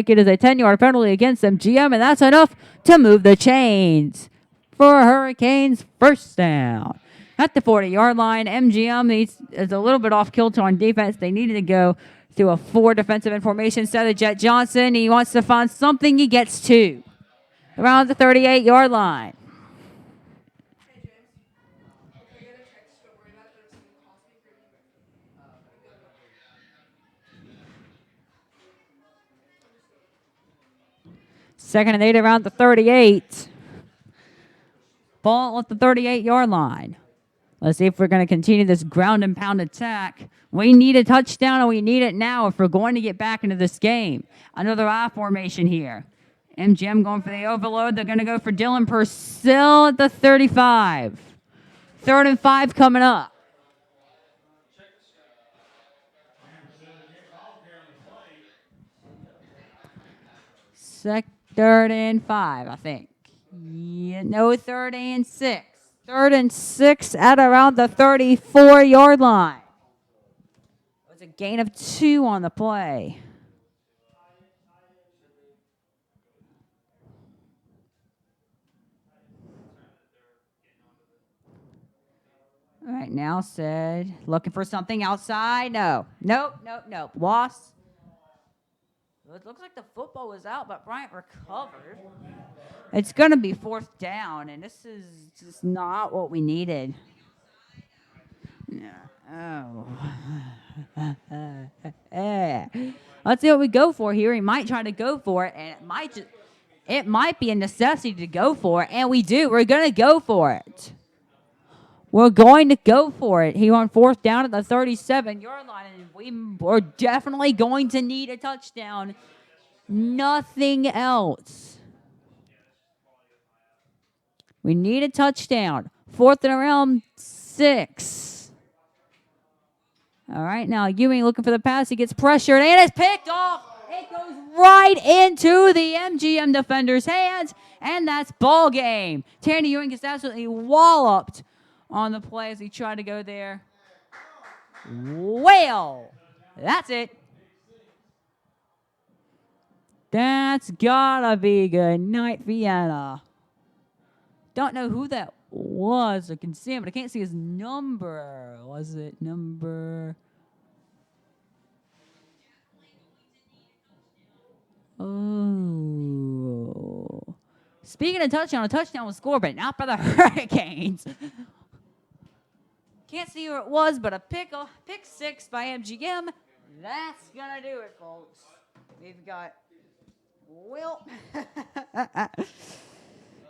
it is a 10-yard penalty against MGM, and that's enough to move the chains for Hurricanes 1st down. At the 40-yard line, MGM is a little bit off kilter on defense. They needed to go through a 4 defensive formation instead of Jet Johnson. He wants to find something. He gets 2. Around the 38-yard line. Second and 8 around the 38. Ball at the 38-yard line. Let's see if we're going to continue this ground and pound attack. We need a touchdown, and we need it now if we're going to get back into this game. Another I formation here. MGM going for the overload. They're going to go for Dylan Purcell at the 35. 3rd and 5 coming up. Third and 5, I think. Yeah, no, 3rd and 6. 3rd and 6 at around the 34-yard line. It was a gain of 2 on the play. All right, now Said looking for something outside. No. Nope. Loss. It looks like the football was out, but Bryant recovered. It's going to be 4th down, and this is just not what we needed. Oh. Let's see what we go for here. He might try to go for it, and it might be a necessity to go for it, and we do. We're going to go for it. We're going to go for it. He on 4th down at the 37-yard line, and we're definitely going to need a touchdown. Nothing else. We need a touchdown. 4th and around 6. All right, now Ewing looking for the pass. He gets pressured, and it's picked off. It goes right into the MGM defender's hands, and that's ball game. Tandy Ewing gets absolutely walloped on the play as he tried to go there. Well, that's it. That's gotta be good night, Vienna. Don't know who that was. I can see him, but I can't see his number. Was it number? Oh. Speaking of touchdown, a touchdown was scored, but not by the Hurricanes. Can't see who it was, but a pick 6 by MGM. that's gonna do it, folks. We've got Will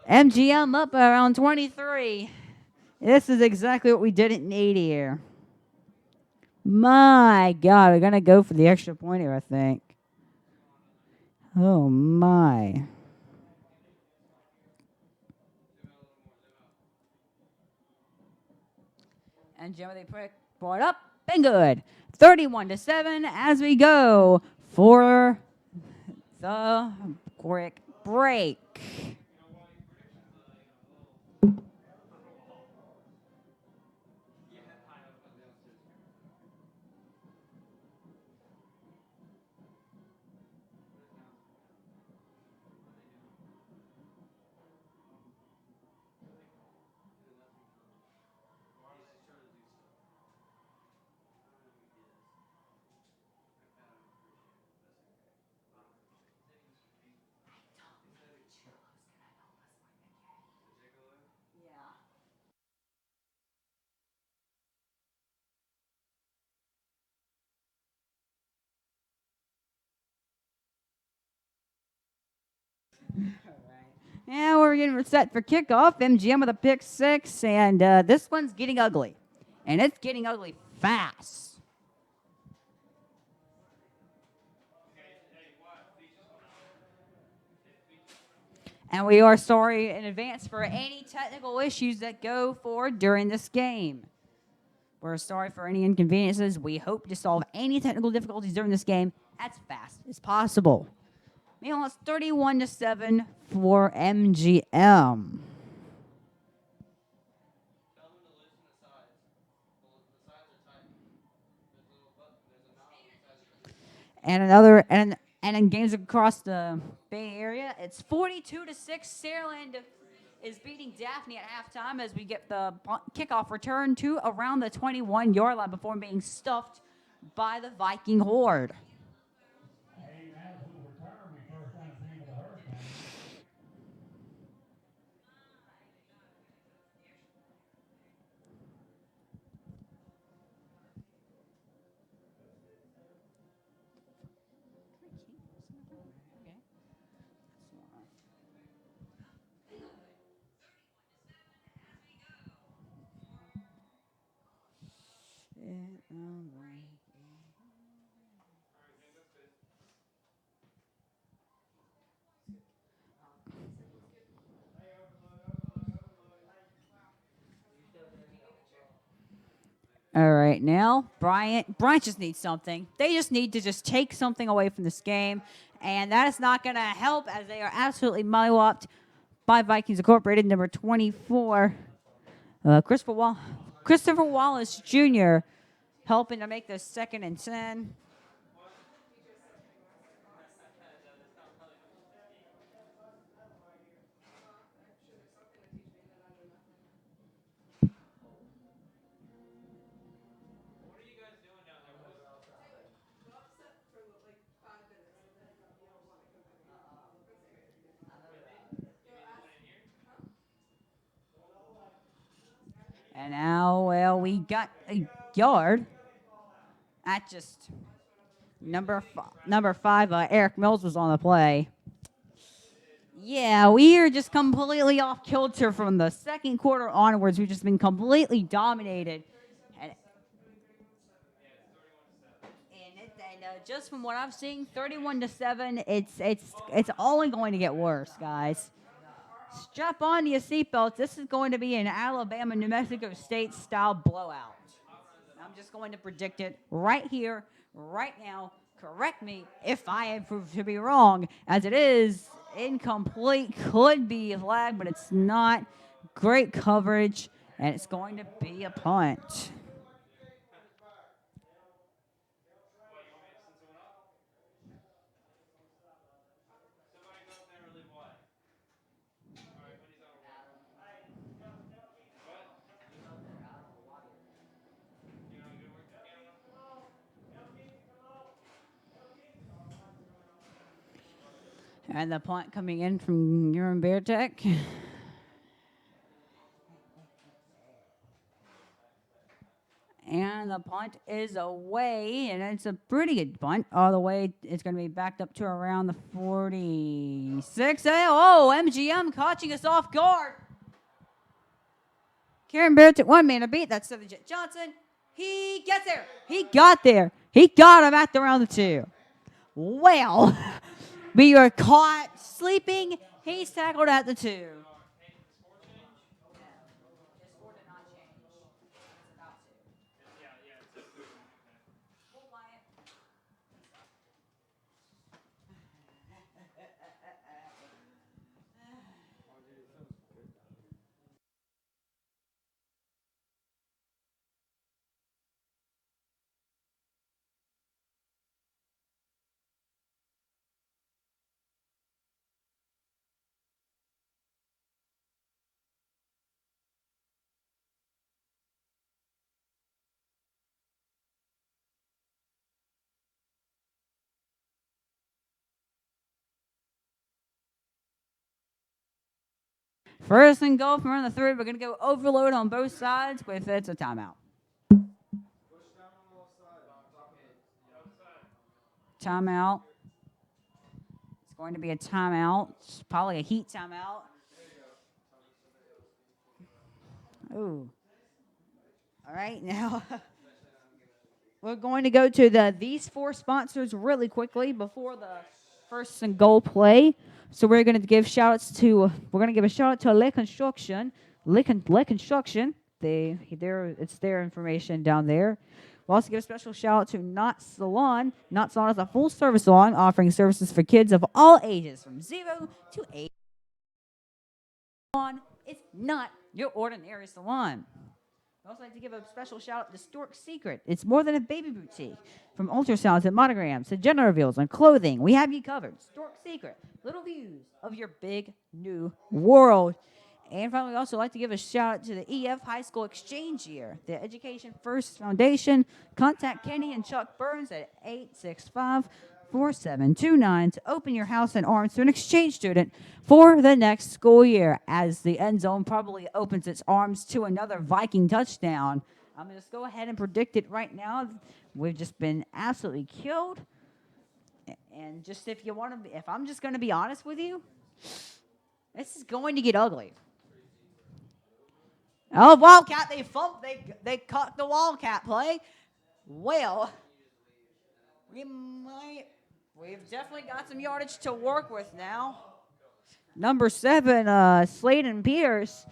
MGM up around 23. This is exactly what we didn't need here. My God, we're gonna go for the extra point here, I think. Oh my. And Jimmy, they brought up and good. 31-7 as we go for the quick break. And we're getting set for kickoff. MGM with a pick six, and this one's getting ugly. And it's getting ugly fast. And we are sorry in advance for any technical issues that go forward during this game. We're sorry for any inconveniences. We hope to solve any technical difficulties during this game as fast as possible. Meanwhile, it's 31-7 for MGM. And in games across the Bay Area, it's 42-6. Saraland is beating Daphne at halftime as we get the kickoff return to around the 21-yard line before being stuffed by the Viking horde. Hey, as we return, we first entertain for the Hurricanes. All right, now Bryant just needs something. They just need to just take something away from this game, and that is not going to help as they are absolutely mollywopped by Vikings Incorporated, number 24, Christopher Wallace Jr. helping to make this 2nd and 10. And now, well, we got a yard at just number 5. Eric Mills was on the play. Yeah, we are just completely off kilter from the second quarter onwards. We've just been completely dominated. And just from what I'm seeing, 31-7, it's only going to get worse, guys. Strap on your seatbelts. This is going to be an Alabama, New Mexico State style blowout. I'm just going to predict it right here, right now. Correct me if I am proved to be wrong, as it is incomplete. Could be a flag, but it's not. Great coverage, and it's going to be a punt. And the punt coming in from Urim Bear Tech. And the punt is away, and it's a pretty good punt all the way. It's going to be backed up to around the 46. Oh, MGM catching us off guard. Karen Barrett took 1 man to beat. That's Jet Johnson. He gets there. He got there. He got him at the round of 2. Well, we are caught sleeping. He's tackled at the 2. First and goal from around the 3. We're going to go overload on both sides with it's a timeout. Timeout. It's going to be a timeout. It's probably a heat timeout. Ooh. All right, now we're going to go to these 4 sponsors really quickly before the first and goal play. So we're going to give shout outs to Le Construction. Le Construction. It's their information down there. We'll also give a special shout out to Knot Salon. Knot Salon is a full service salon offering services for kids of all ages from 0 to 8. Salon is not your ordinary salon. I'd also like to give a special shout out to Stork Secret. It's more than a baby boutique. From ultrasounds and monograms to gender reveals and clothing, we have you covered. Stork Secret, little views of your big new world. And finally, we also like to give a shout out to the EF High School Exchange Year, the Education First Foundation. Contact Kenny and Chuck Burns at 865-4729 to open your house and arms to an exchange student for the next school year. As the end zone probably opens its arms to another Viking touchdown. I'm going to just go ahead and predict it right now. We've just been absolutely killed. And just if I'm just going to be honest with you, this is going to get ugly. Oh, Wildcat, they caught the Wildcat play. Well, we've definitely got some yardage to work with now. Number 7, Sladen Pierce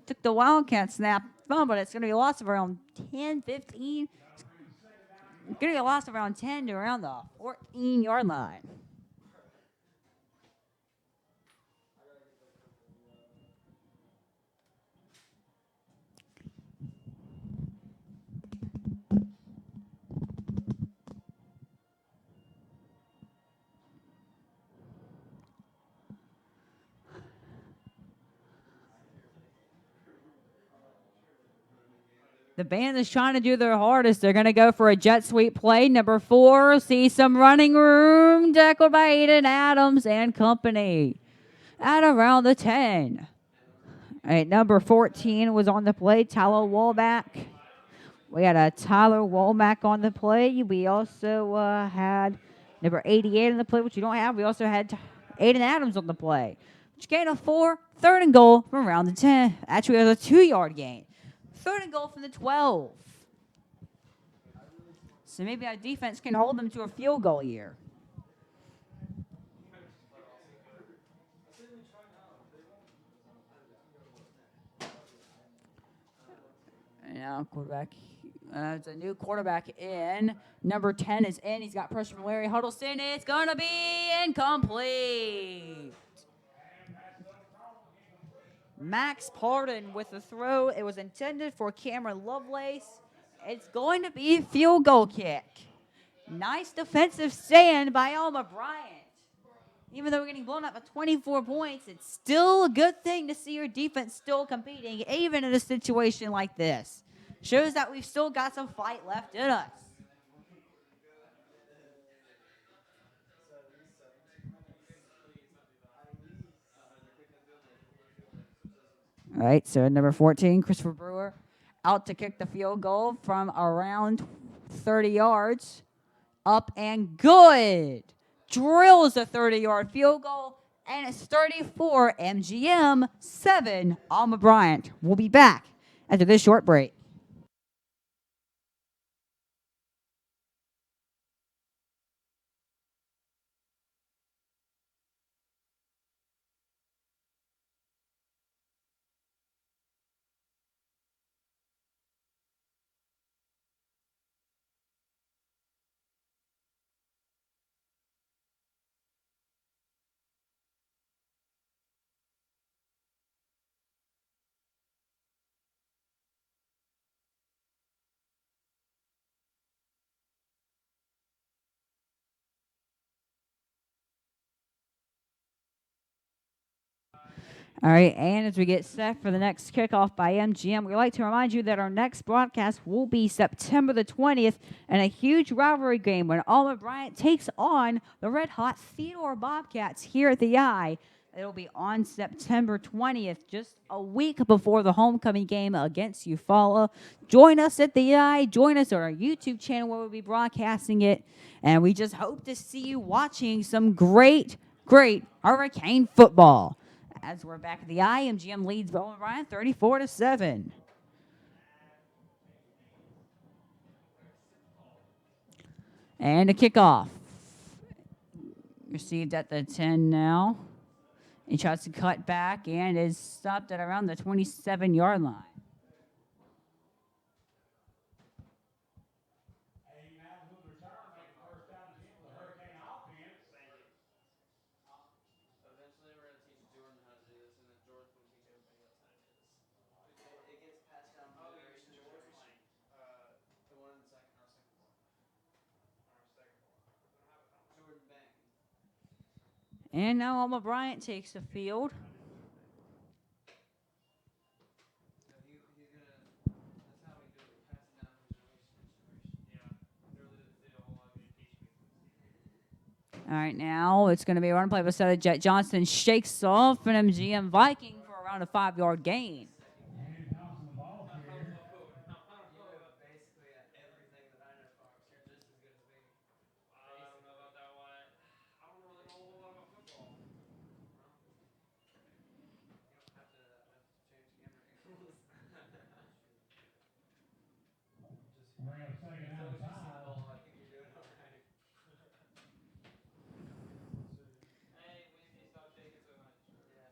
took the Wildcat snap, but it's going to be a loss of around 10, 15. It's going to be a loss of around 10 to around the 14-yard line. The band is trying to do their hardest. They're going to go for a jet sweep play. Number 4, see some running room. Tackled by Aiden Adams and company at around the 10. All right, number 14 was on the play, Tyler Womack. We had a Tyler Womack on the play. We also had number 88 on the play, which you don't have. We also had Aiden Adams on the play, which gained a 4, 3rd and goal from around the 10. Actually, it was a 2-yard gain. 3rd and goal from the 12. So maybe our defense can hold them to a field goal here. Now quarterback. It's a new quarterback in. Number 10 is in. He's got pressure from Larry Huddleston. It's going to be incomplete. Max Pardon with the throw. It was intended for Cameron Lovelace. It's going to be a field goal kick. Nice defensive stand by Alma Bryant. Even though we're getting blown up by 24 points, it's still a good thing to see your defense still competing, even in a situation like this. Shows that we've still got some fight left in us. All right, so number 14, Christopher Brewer, out to kick the field goal from around 30 yards. Up and good. Drills a 30-yard field goal, and it's 34 MGM, 7 Alma Bryant. We'll be back after this short break. All right, and as we get set for the next kickoff by MGM, we'd like to remind you that our next broadcast will be September the 20th and a huge rivalry game when Alma Bryant takes on the Red Hot Theodore Bobcats here at the I. It'll be on September 20th, just a week before the homecoming game against Eufaula. Join us at the I. Join us on our YouTube channel where we'll be broadcasting it. And we just hope to see you watching some great Hurricane football. As we're back at the I, MGM leads Alma Bryant 34-7. And a kickoff. Received at the 10 now. He tries to cut back and is stopped at around the 27-yard line. Eventually, we're gonna teach Jordan how to do this, and then Jordan's gonna teach everybody else how to do this. It gets passed down from generation to generation. The one in the second, our second one. Jordan Bang. And now Alma Bryant takes the field. So he's gonna. That's how we do it. We pass it down from generation to generation. Yeah. There really did a whole lot of good teaching. All right, now it's going to be a run play with Jet Johnson. Shakes off an MGM Viking for around a 5-yard gain. Basically, everything that I know, Fox, you're just as good as me. I don't know about that one. I don't really know a whole lot about football. You don't have to change camera angles. Simple. I think you're doing all right. Hey, Weezy, stop shaking so much. Yeah.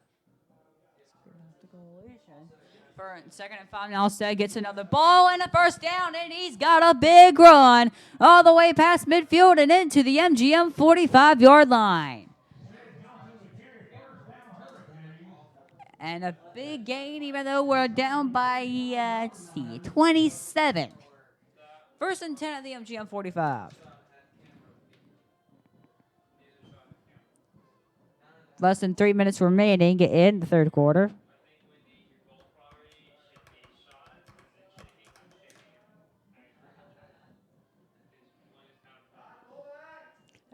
For second and 5 now, Stead gets another ball and a first down, and he's got a big run all the way past midfield and into the MGM 45-yard line. And a big gain, even though we're down by, 27. First and 10 at the MGM 45. Less than 3 minutes remaining in the third quarter.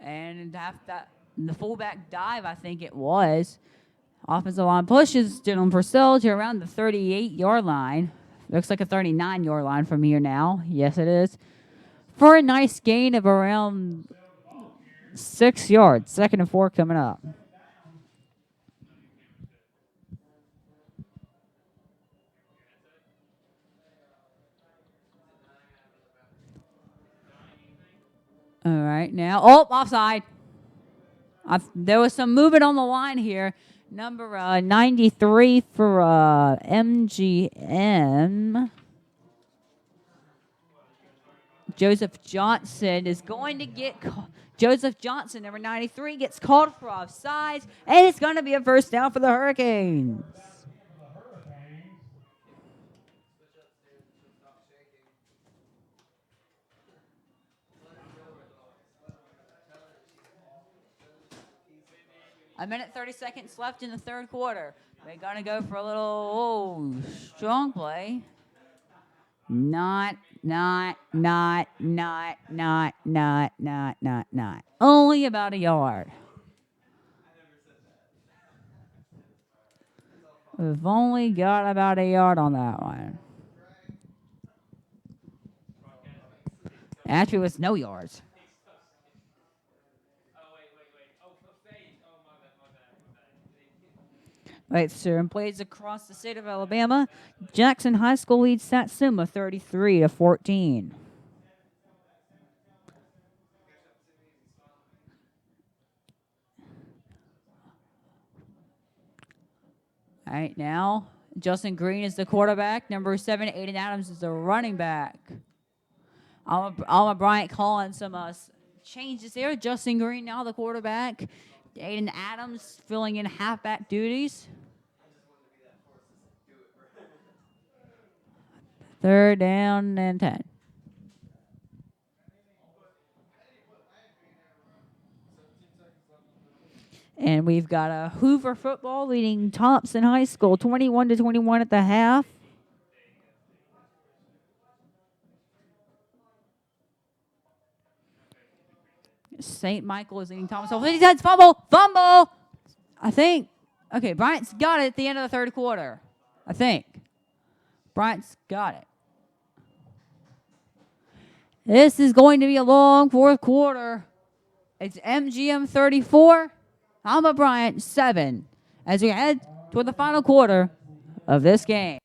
And after the fullback dive, I think it was. Offensive line pushes Dylan Purcell to around the 38-yard line. Looks like a 39-yard line from here now. Yes, it is. For a nice gain of around 6 yards. Second and 4 coming up. All right, now. Oh, offside. There was some movement on the line here. Number 93 for MGM. Joseph Johnson is going to get Joseph Johnson, number 93, gets called for offsides, and it's going to be a first down for the Hurricanes. A minute 30 seconds left in the third quarter. They're going to go for a little strong play. Not. Only about a yard. We've only got about a yard on that one. Actually, it was no yards. Oh, wait. Oh, for Faith. Oh, my bad. Right, sir. And plays across the state of Alabama. Jackson High School leads Satsuma 33-14. All right, now Justin Green is the quarterback. Number 7, Aiden Adams is the running back. Alma Bryant calling some changes there. Justin Green now the quarterback. Aiden Adams filling in halfback duties. Third down and 10. And we've got a Hoover football leading Thompson High School 21-21 at the half. St. Michael is leading Thompson. 50 cents, fumble. I think. Okay, Bryant's got it at the end of the third quarter. I think. Bryant's got it. This is going to be a long fourth quarter. It's MGM 34, Alma Bryant 7 as we head toward the final quarter of this game.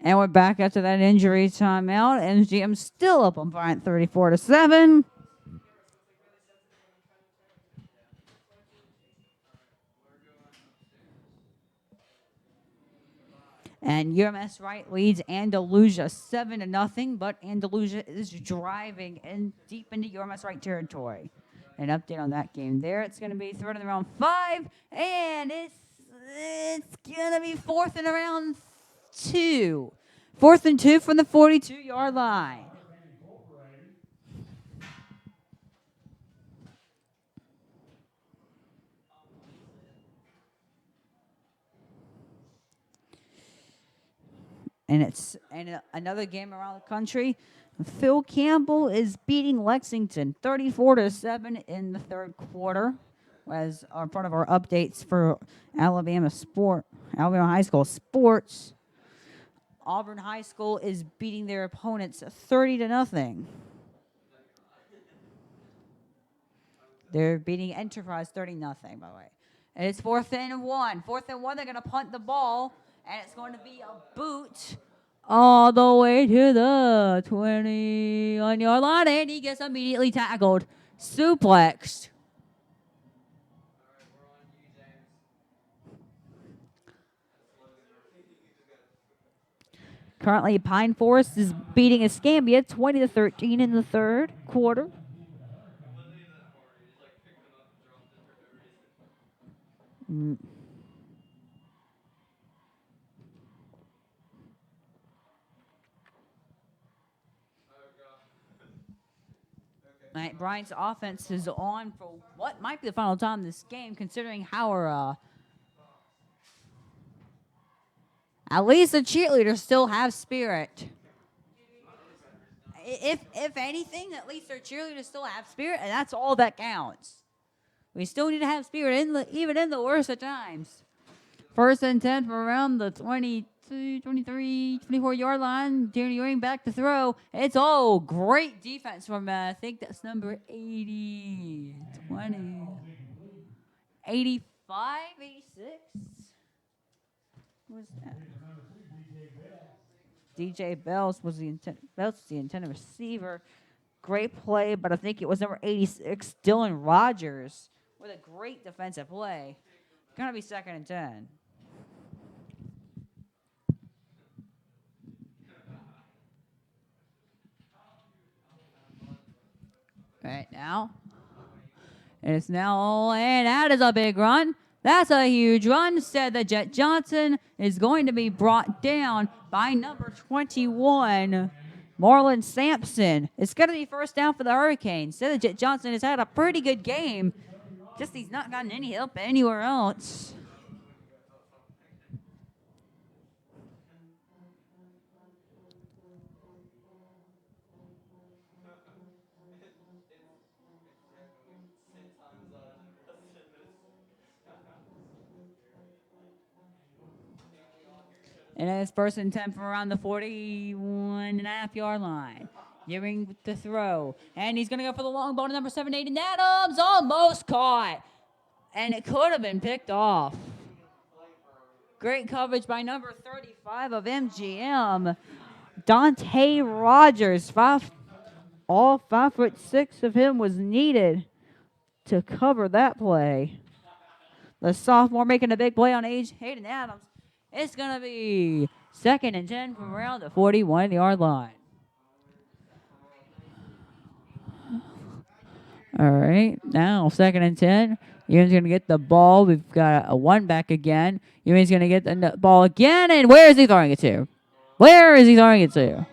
And we're back after that injury timeout. MGM still up on Bryant 34-7. And UMS Wright leads Andalusia 7-0, but Andalusia is driving in deep into UMS Wright territory. An update on that game there. It's going to be third and around 5, and it's going to be fourth and around 2. 4th and 2 from the 42-yard line. And it's another game around the country. Phil Campbell is beating Lexington 34-7 in the third quarter. As our part of our updates for Alabama High School sports. Auburn High School is beating their opponents 30-0. They're beating Enterprise 30-0, by the way. And it's 4th and 1. 4th and 1, they're going to punt the ball, and it's going to be a boot all the way to the 21-yard line, and he gets immediately tackled. Suplexed. Currently, Pine Forest is beating Escambia 20-13 in the third quarter. Bryant's offense is on for what might be the final time in this game, considering how our at least the cheerleaders still have spirit. If anything, at least their cheerleaders still have spirit, and that's all that counts. We still need to have spirit even in the worst of times. 1st and 10 from around the 22, 23, 24-yard line. Danny Ewing back to throw. It's all great defense from, I think that's number 80, 20, 85, 86. What was that? DJ Bells was the intended receiver. Great play, but I think it was number 86, Dylan Rogers, with a great defensive play. Gonna be 2nd and 10. Right now. And it's now, and that is a big run. That's a huge run. Said that Jet Johnson is going to be brought down by number 21, Marlon Sampson. It's going to be 1st down for the Hurricanes. Said that Jet Johnson has had a pretty good game. Just he's not gotten any help anywhere else. And it's 1st and 10 from around the 41.5-yard line. Ewing with the throw. And he's going to go for the long ball to number 7, Aiden Adams. Almost caught. And it could have been picked off. Great coverage by number 35 of MGM. Dante Rogers. All 5'6" of him was needed to cover that play. The sophomore making a big play on Hayden Adams. It's going to be 2nd and 10 from around the 41-yard line. All right, now 2nd and 10. Ewing's going to get the ball. We've got a one back again. Ewing's going to get the ball again, and where is he throwing it to? Where is he throwing it to?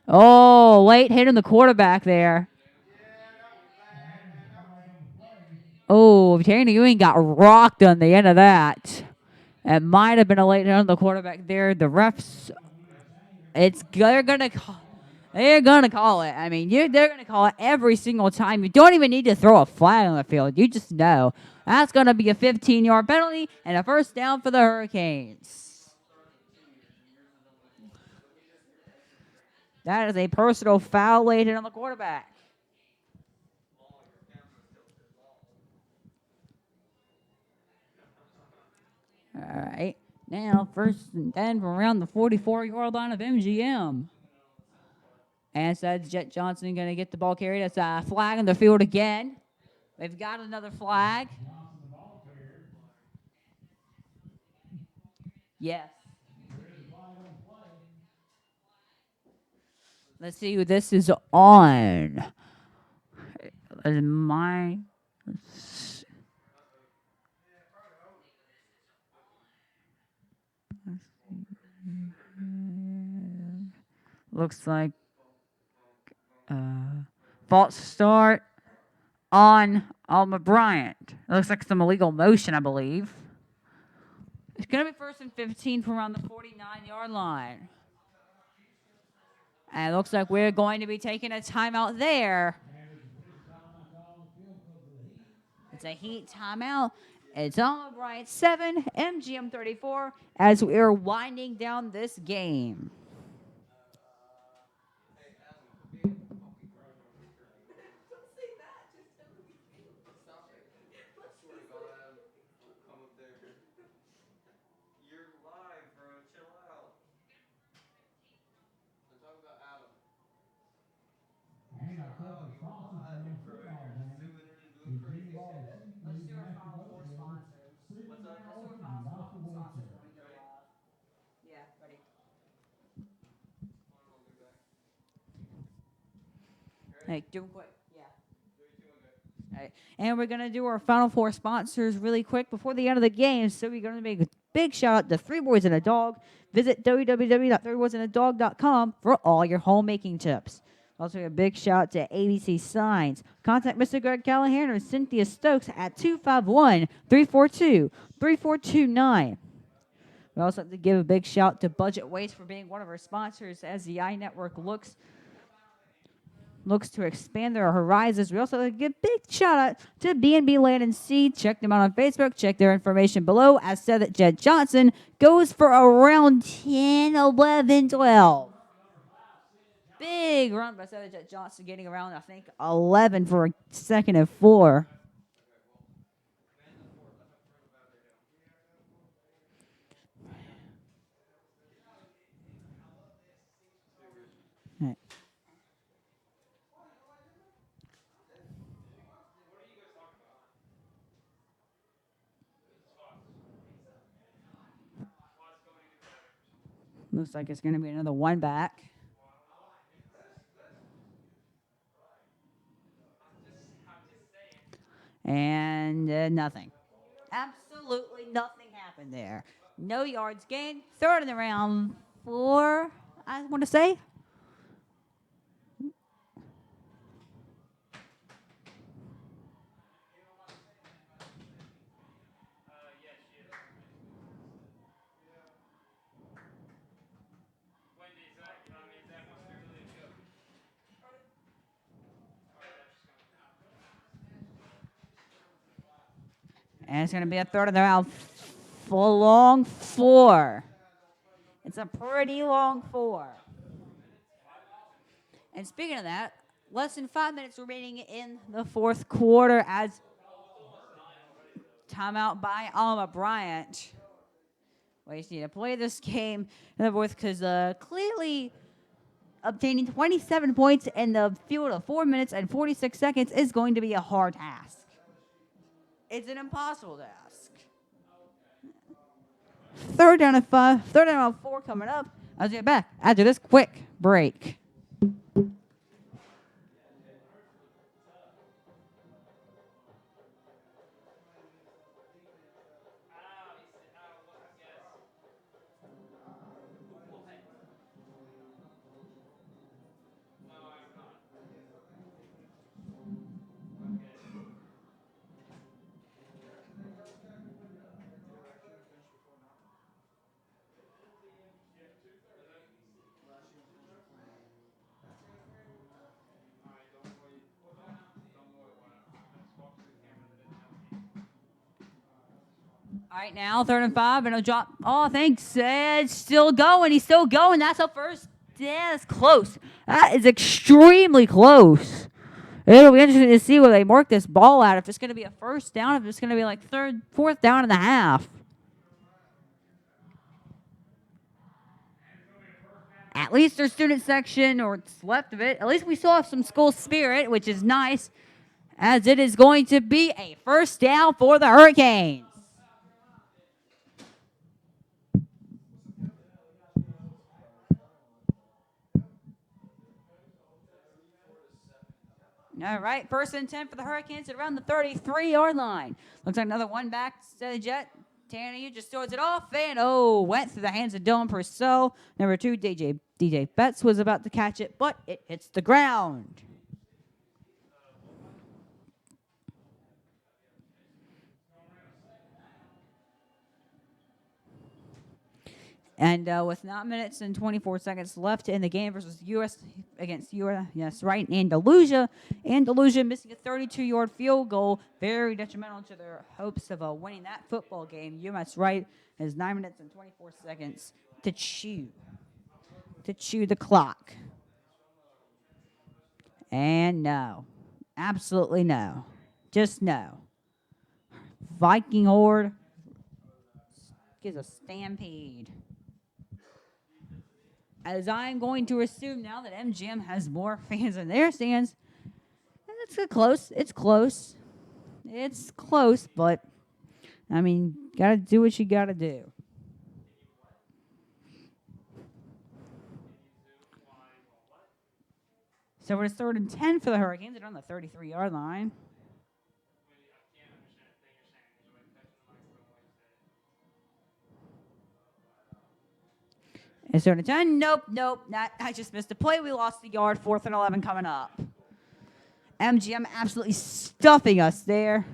Oh, late hit on the quarterback there. Oh, Tanner Ewing got rocked on the end of that. It might have been a late hit on the quarterback there. The refs, they're gonna call it. I mean, they're gonna call it every single time. You don't even need to throw a flag on the field. You just know that's gonna be a 15-yard penalty and a 1st down for the Hurricanes. That is a personal foul late hit on the quarterback. All right. Now, 1st and 10 from around the 44-yard line of MGM. And so Jet Johnson going to get the ball carried. That's a flag on the field again. They've got another flag. Yes. Let's see who this is on. Looks like false start on Alma Bryant. It looks like some illegal motion, I believe. It's going to be first and 15 from around the 49-yard line. And it looks like we're going to be taking a timeout there. It's a Heat timeout. It's Alma Bryant 7, MGM 34, as we're winding down this game. Don't say that. Just tell me. Stop it. I swear to God, Adam, I'll come up there. You're live, bro. Chill out. I'm talking about Adam. And our Chill out. corporate You're sponsors live, for bro. football You're game zooming in and is doing crazy. G-Ball Let's do Seafood, our Master final Boat four Builder, sponsors. Super What's up? Let's do our Motors, final and Master Wing sponsors Set. when we go Ready? live. Yeah, ready. Hold on, I'll be back. Hey, do it quick. Yeah. 3, 2, 1, go. All right. And we're going to do our final four sponsors really quick before the end of the game. So we're going to make a big shout out to Three Boys and a Dog. Visit www.threeboysandadog.com for all your homemaking tips. Also, a big shout out to ABC Signs. Contact Mr. Greg Callahan or Cynthia Stokes at 251 342 3429. We also have to give a big shout to Budget Waste for being one of our sponsors as the iNetwork looks to expand their horizons. We also give a big shout out to B&B Land and Seed. Check them out on Facebook. Check their information below. As said that Jed Johnson goes for around 10, 11, 12. Big run by Seth Jet Johnson, getting around, I think, 11 for a second and 4. Right. Looks like it's going to be another one back. And nothing. Absolutely nothing happened there. No yards gained. Third in the round 4, I want to say. Yes, she is. Wendy, Zach, you know what I mean? Zach wants to really go. And it's going to be a third in the round. Long 4. It's a pretty long 4. And speaking of that, less than 5 minutes remaining in the fourth quarter as timeout by Alma Bryant. We just need to play this game in the fourth because clearly obtaining 27 points in the field of 4 minutes and 46 seconds is going to be a hard task. It's an impossible task. Third down and 4 coming up. I'll get back after this quick break. All right, now 3rd and 5, and a drop. Oh, thanks. It's still going. He's still going. That's a first. Yeah, that's close. That is extremely close. It'll be interesting to see where they mark this ball at. If it's going to be a first down, if it's going to be like 4th down and a half. At least their student section, or what's left of it, at least we still have some school spirit, which is nice, as it is going to be a first down for the Hurricanes. All right, 1st and 10 for the Hurricanes at around the 33-yard line. Looks like another one back to the Jet. Tanner, you just throws it off, and went through the hands of Dylan Purcell. Number 2, DJ Betts was about to catch it, but it hits the ground. And with 9 minutes and 24 seconds left in the game versus U.S. against U.S. Yes, right, Andalusia. Andalusia missing a 32-yard field goal, very detrimental to their hopes of winning that football game. U.S. right has 9 minutes and 24 seconds to chew the clock. And no, absolutely no, just no. Viking horde gives a stampede. As I'm going to assume now that MGM has more fans in their stands. And it's close. It's close. It's close, but I mean, gotta do what you gotta do. So it's 3rd and 10 for the Hurricanes. They're on the 33-yard line. It's 3rd and 10. Nope. Not, I just missed a play. We lost the yard. 4th and 11 coming up. MGM absolutely stuffing us there.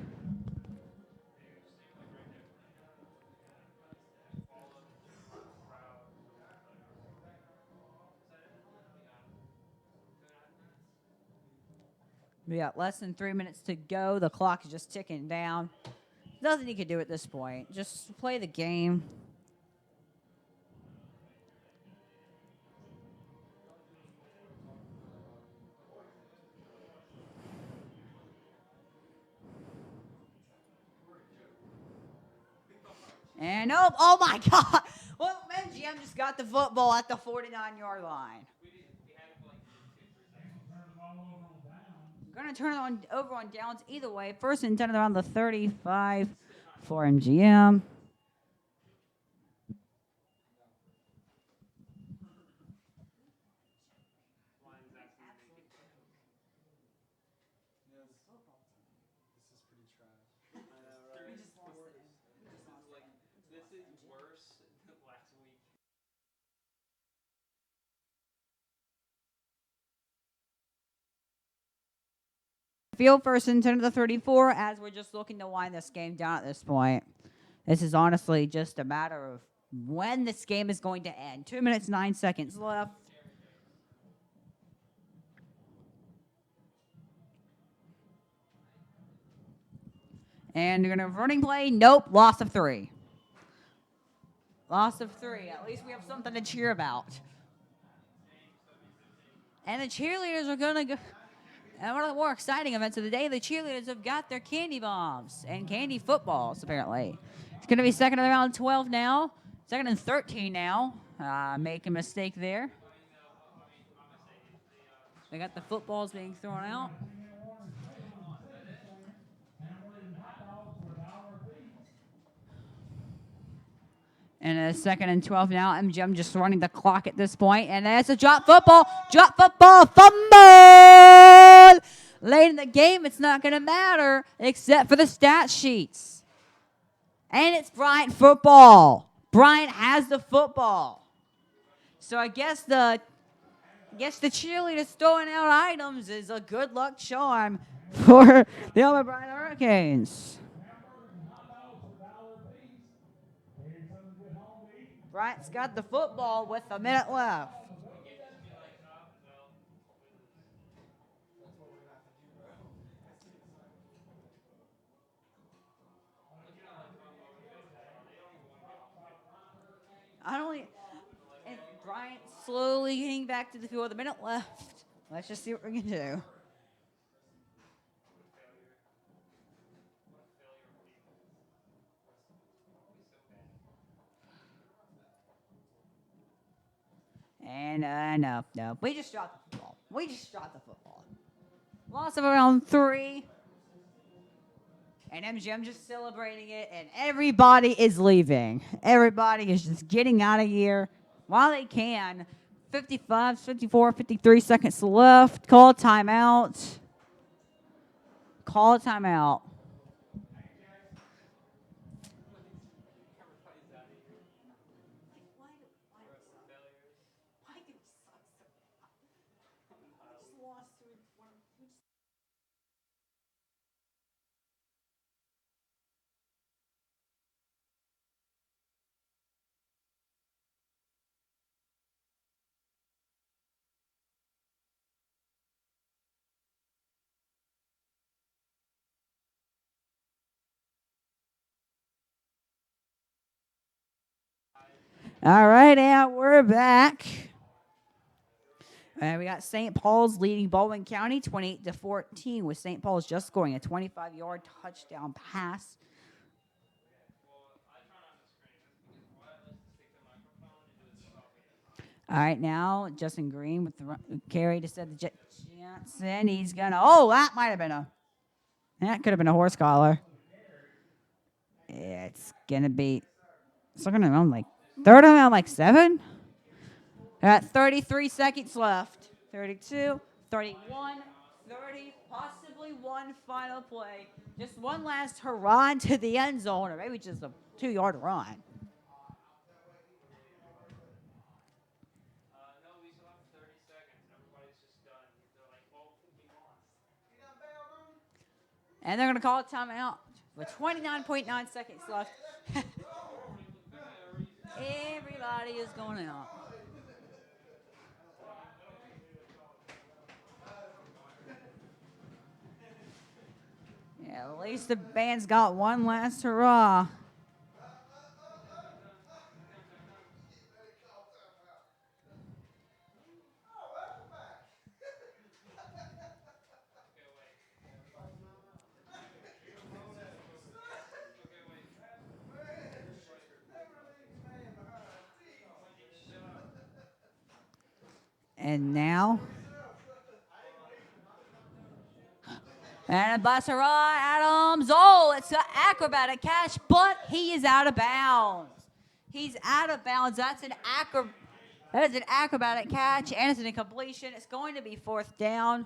We got less than 3 minutes to go. The clock is just ticking down. Nothing you can do at this point. Just play the game. And oh my God. Well, MGM just got the football at the 49-yard line. Going to turn it over on downs either way. 1st and 10 around the 35 for MGM. This is pretty trash. I know, right? This is worse than last week. Field 1st and 10 to the 34 as we're just looking to wind this game down at this point. This is honestly just a matter of when this game is going to end. 2 minutes, 9 seconds left. And you're going to running play. Nope, loss of 3. Loss of 3. At least we have something to cheer about. And the cheerleaders are going to go. And one of the more exciting events of the day, the cheerleaders have got their candy bombs and candy footballs, apparently. It's going to be 2nd and around 12 now. 2nd and 13 now. Make a mistake there. They got the footballs being thrown out. And a 2nd and 12 now. MGM just running the clock at this point. And that's a drop football. Drop football. Fumble! Late in the game, it's not going to matter except for the stat sheets. And it's Bryant football. Bryant has the football. So I guess the cheerleaders throwing out items is a good luck charm for the Alma Bryant Hurricanes. Bryant's got the football with a minute left. And Bryant slowly getting back to the field with a minute left. Let's just see what we can do. And no. We just dropped the football. Loss of around 3. And MGM just celebrating it, and everybody is leaving. Everybody is just getting out of here while they can. 55, 54, 53 seconds left. Call a timeout. All right, and we're back. And we got St. Paul's leading Baldwin County 28-14, with St. Paul's just scoring a 25-yard touchdown pass. All right, now Justin Green with the carry to set the Jet Johnson. He's gonna. Oh, that might have been a. That could have been a horse collar. Yeah, it's gonna be. It's gonna be on like third and like 7. At 33 seconds left. 32, 31, 30, possibly one final play. Just one last hurrah into the end zone, or maybe just a 2-yard run. No, we still have 30 seconds. Everybody's just done. They're like, well, we lost. And they're going to call a timeout with 29.9 seconds left. Everybody is going out. Yeah, at least the band's got one last hurrah. And now, and a blaster run, Adams. Oh, it's an acrobatic catch, but he is out of bounds. He's out of bounds. That is an acrobatic catch, and it's an incompletion. It's going to be 4th down.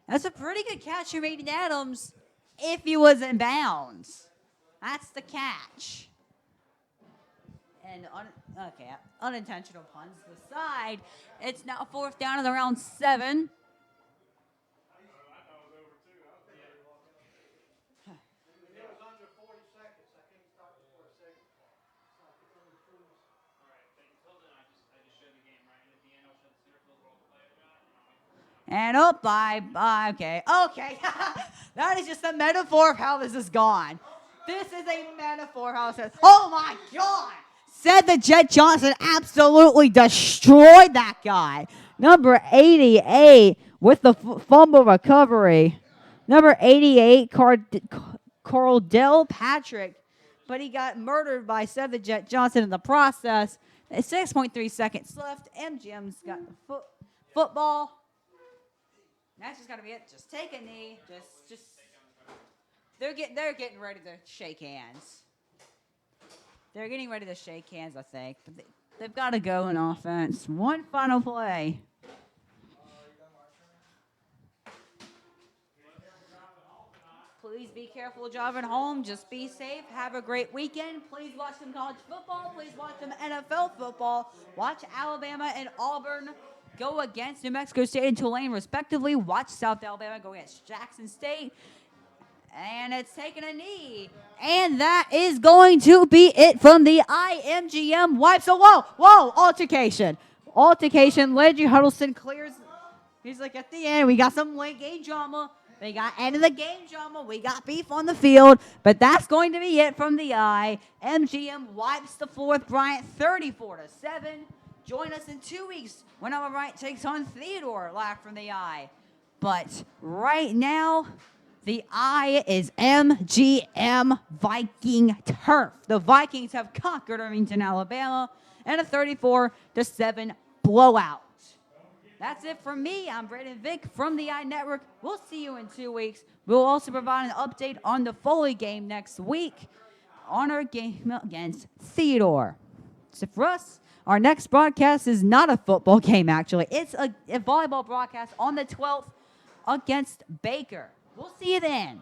That's a pretty good catch you made in Adams if he was in bounds. That's the catch. And unintentional puns aside, it's now 4th down and around 7. And up by okay. That is just a metaphor of how this has gone. This is a metaphor how it says, oh my God. Said the Jet Johnson absolutely destroyed that guy. Number 88 with the fumble recovery. Number 88, Cordell Patrick. But he got murdered by Said the Jet Johnson in the process. 6.3 seconds left. MGM's got the football. That's just gotta be it. Just take a knee. Just. They're getting ready to shake hands. They're getting ready to shake hands, I think. But they've got to go in offense. One final play. Please be careful driving home. Just be safe. Have a great weekend. Please watch some college football. Please watch some NFL football. Watch Alabama and Auburn go against New Mexico State and Tulane, respectively. Watch South Alabama go against Jackson State. And it's taking a knee. And that is going to be it from the MGM wipe. So, whoa, altercation. Landry Huddleston clears. He's like, at the end, we got some late game drama. They got end of the game drama. We got beef on the field. But that's going to be it from the MGM wipes the 4th Bryant 34-7. Join us in 2 weeks when Alma Bryant takes on Theodore live from the But right now, the is MGM Viking turf. The Vikings have conquered Irvington, Alabama, and a 34-7 blowout. That's it from me. I'm Brandon Vick from the Network. We'll see you in 2 weeks. We'll also provide an update on the Foley game next week on our game against Theodore. So for us, our next broadcast is not a football game, actually. It's a volleyball broadcast on the 12th against Baker. We'll see you then.